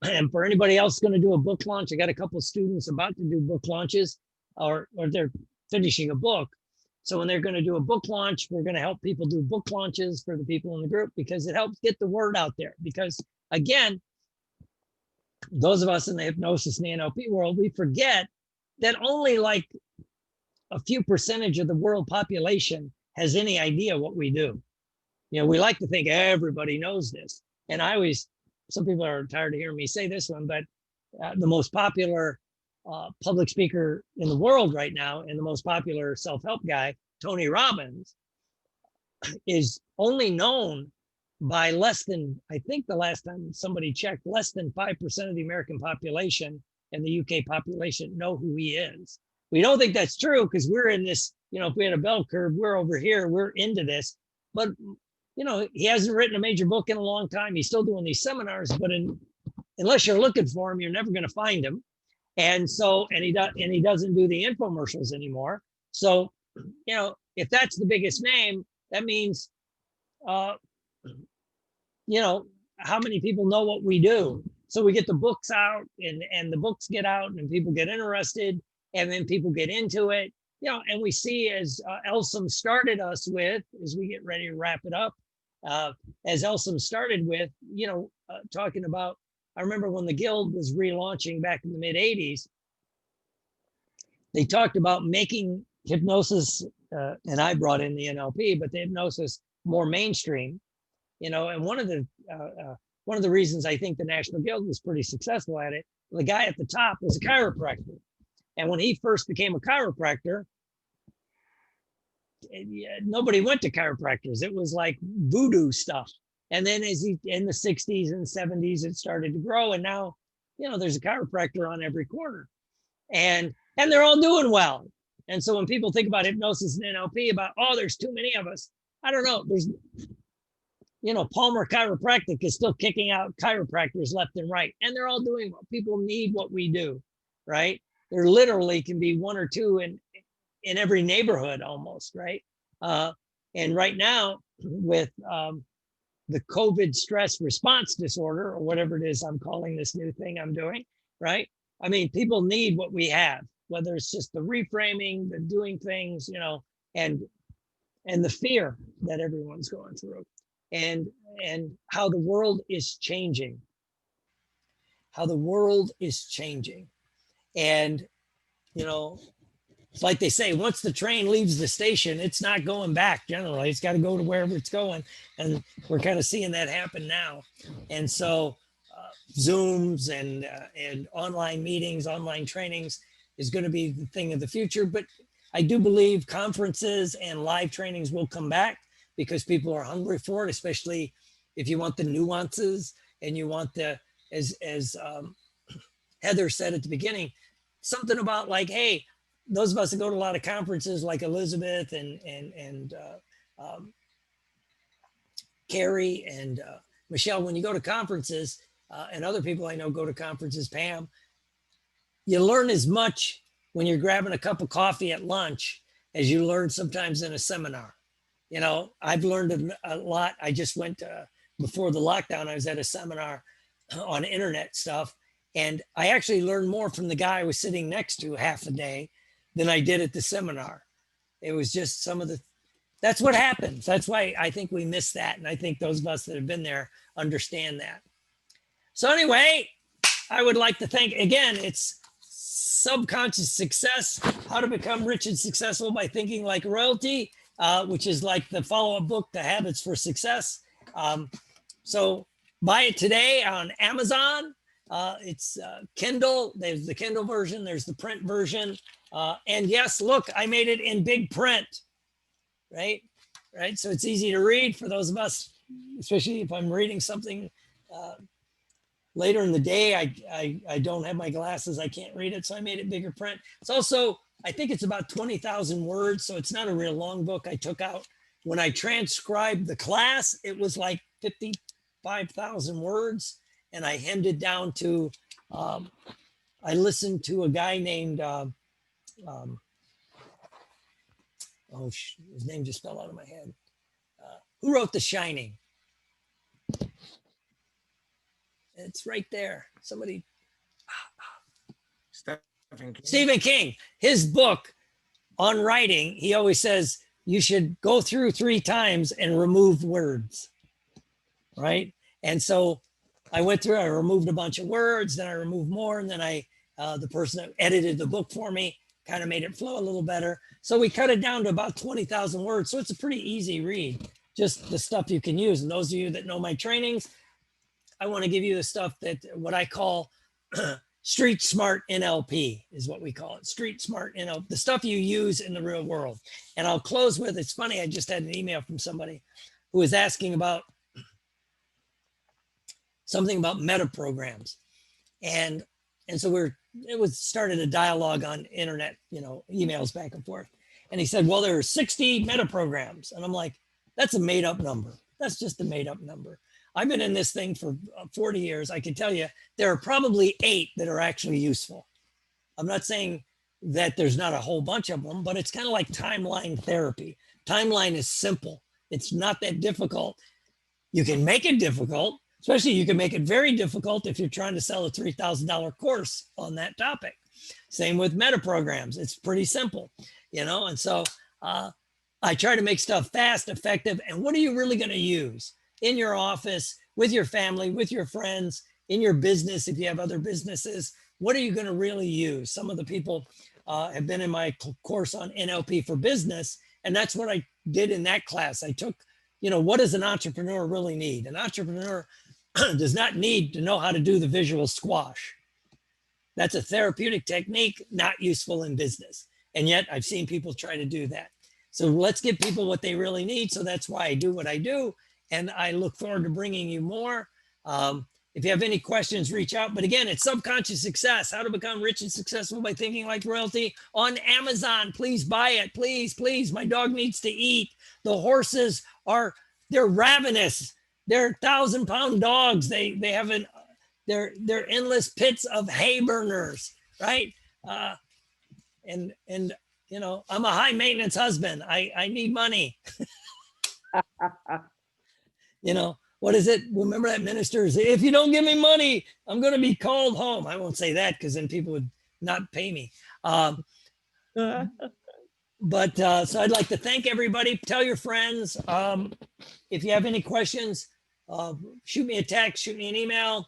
And for anybody else going to do a book launch, I got a couple of students about to do book launches, or they're finishing a book. So when they're going to do a book launch, we're going to help people do book launches for the people in the group, because it helps get the word out there. Because again, those of us in the hypnosis and the NLP world, we forget that only like a few percentage of the world population has any idea what we do. We like to think everybody knows this. And some people are tired of hearing me say this one, but the most popular public speaker in the world right now, and the most popular self-help guy, Tony Robbins, is only known by less than, I think the last time somebody checked, less than 5% of the American population and the UK population know who he is. We don't think that's true because we're in this, if we had a bell curve, we're over here, we're into this. But, he hasn't written a major book in a long time. He's still doing these seminars, but unless you're looking for him, you're never going to find him. And so, and he doesn't do the infomercials anymore. So, if that's the biggest name, that means, how many people know what we do? So we get the books out, and the books get out, and people get interested, and then people get into it, and we see, as Elsom started us with, as we get ready to wrap it up, as Elsom started with, talking about, I remember when the Guild was relaunching back in the mid 80s, they talked about making hypnosis, and I brought in the NLP, but the hypnosis more mainstream, and one of the reasons I think the National Guild was pretty successful at it, the guy at the top was a chiropractor. And when he first became a chiropractor, nobody went to chiropractors. It was like voodoo stuff. And then in the 60s and 70s, it started to grow. And now, there's a chiropractor on every corner. And they're all doing well. And so when people think about hypnosis and NLP, about, there's too many of us, I don't know. There's, Palmer Chiropractic is still kicking out chiropractors left and right. And they're all doing well. People need what we do, right? There literally can be one or two in every neighborhood almost, right? And right now with the COVID stress response disorder, or whatever it is I'm calling this new thing I'm doing, right? I mean, people need what we have, whether it's just the reframing, the doing things, you know, and the fear that everyone's going through, and how the world is changing. How the world is changing. And, you know, it's like they say, once the train leaves the station, it's not going back generally. It's got to go to wherever it's going. And we're kind of seeing that happen now. And so Zooms and online meetings, online trainings is going to be the thing of the future. But I do believe conferences and live trainings will come back because people are hungry for it, especially if you want the nuances and you want the, as Heather said at the beginning, something about like, hey, those of us that go to a lot of conferences like Elizabeth and Carrie and Michelle, when you go to conferences and other people I know go to conferences, Pam, you learn as much when you're grabbing a cup of coffee at lunch as you learn sometimes in a seminar. You know, I've learned a lot. I just went before the lockdown, I was at a seminar on internet stuff. And I actually learned more from the guy I was sitting next to half a day than I did at the seminar. It was just some of the, that's what happens. That's why I think we miss that. And I think those of us that have been there understand that. So anyway, I would like to thank, again, it's Subconscious Success, How to Become Rich and Successful by Thinking Like Royalty, which is like the follow-up book to Habits for Success. So buy it today on Amazon. It's Kindle. There's the Kindle version. There's the print version. And yes, look, I made it in big print, right? Right. So it's easy to read for those of us, especially if I'm reading something later in the day. I don't have my glasses. I can't read it. So I made it bigger print. It's also, I think it's about 20,000 words. So it's not a real long book. I took out, when I transcribed the class, it was like 55,000 words. And I hemmed it down to, I listened to a guy named, his name just fell out of my head. Who wrote The Shining? It's right there. Somebody. Stephen King. His book on writing, he always says, you should go through 3 times and remove words, right? And so I went through, I removed a bunch of words, then I removed more, and then the person that edited the book for me kind of made it flow a little better. So we cut it down to about 20,000 words. So it's a pretty easy read, just the stuff you can use. And those of you that know my trainings, I want to give you the stuff that, what I call street smart NLP is what we call it. Street smart NLP, the stuff you use in the real world. And I'll close with, it's funny, I just had an email from somebody who was asking about something about meta programs. And so started a dialogue on internet, you know, emails back and forth. And he said, well, there are 60 meta programs. And I'm like, that's a made up number. That's just a made up number. I've been in this thing for 40 years. I can tell you there are probably 8 that are actually useful. I'm not saying that there's not a whole bunch of them, but it's kind of like timeline therapy. Timeline is simple. It's not that difficult. You can make it difficult. Especially you can make it very difficult if you're trying to sell a $3,000 course on that topic. Same with meta programs. It's pretty simple, you know? And so I try to make stuff fast, effective. And what are you really going to use in your office, with your family, with your friends, in your business? If you have other businesses, what are you going to really use? Some of the people have been in my course on NLP for business. And that's what I did in that class. I took, you know, what does an entrepreneur really need? An entrepreneur does not need to know how to do the visual squash. That's a therapeutic technique, not useful in business. And yet I've seen people try to do that. So let's give people what they really need. So that's why I do what I do. And I look forward to bringing you more. If you have any questions, reach out. But again, it's Subconscious Success, How to Become Rich and Successful by Thinking Like Royalty on Amazon. Please buy it. Please, please. My dog needs to eat. The horses they're ravenous. They're 1,000-pound dogs. They have they're endless pits of hay burners, right? And You know, I'm a high maintenance husband. I need money. You know, what is it? Remember that minister say, if you don't give me money, I'm going to be called home. I won't say that because then people would not pay me. But so I'd like to thank everybody. Tell your friends. If you have any questions, shoot me a text, shoot me an email,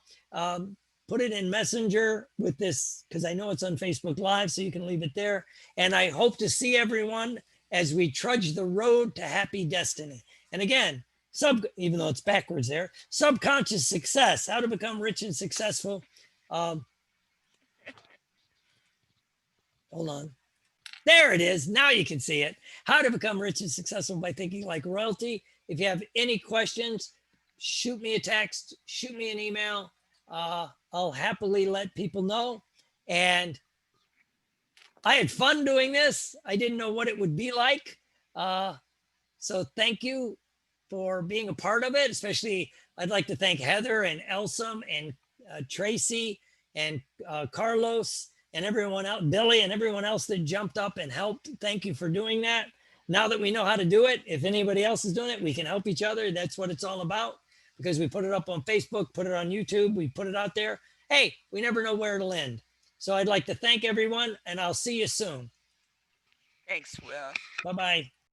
put it in Messenger with this, because I know it's on Facebook Live, so you can leave it there. And I hope to see everyone as we trudge the road to happy destiny. And again, even though it's backwards there, subconscious success, how to become rich and successful. Hold on. There it is. Now you can see it. How to become rich and successful by thinking like royalty. If you have any questions, shoot me a text, shoot me an email. I'll happily let people know. And I had fun doing this. I didn't know what it would be like. So thank you for being a part of it. Especially, I'd like to thank Heather and Elsam and Tracy and Carlos and everyone else, Billy and everyone else that jumped up and helped. Thank you for doing that. Now that we know how to do it, if anybody else is doing it, we can help each other. That's what it's all about, because we put it up on Facebook, put it on YouTube, we put it out there. Hey, we never know where it'll end. So I'd like to thank everyone, and I'll see you soon. Thanks, Will. Bye-bye.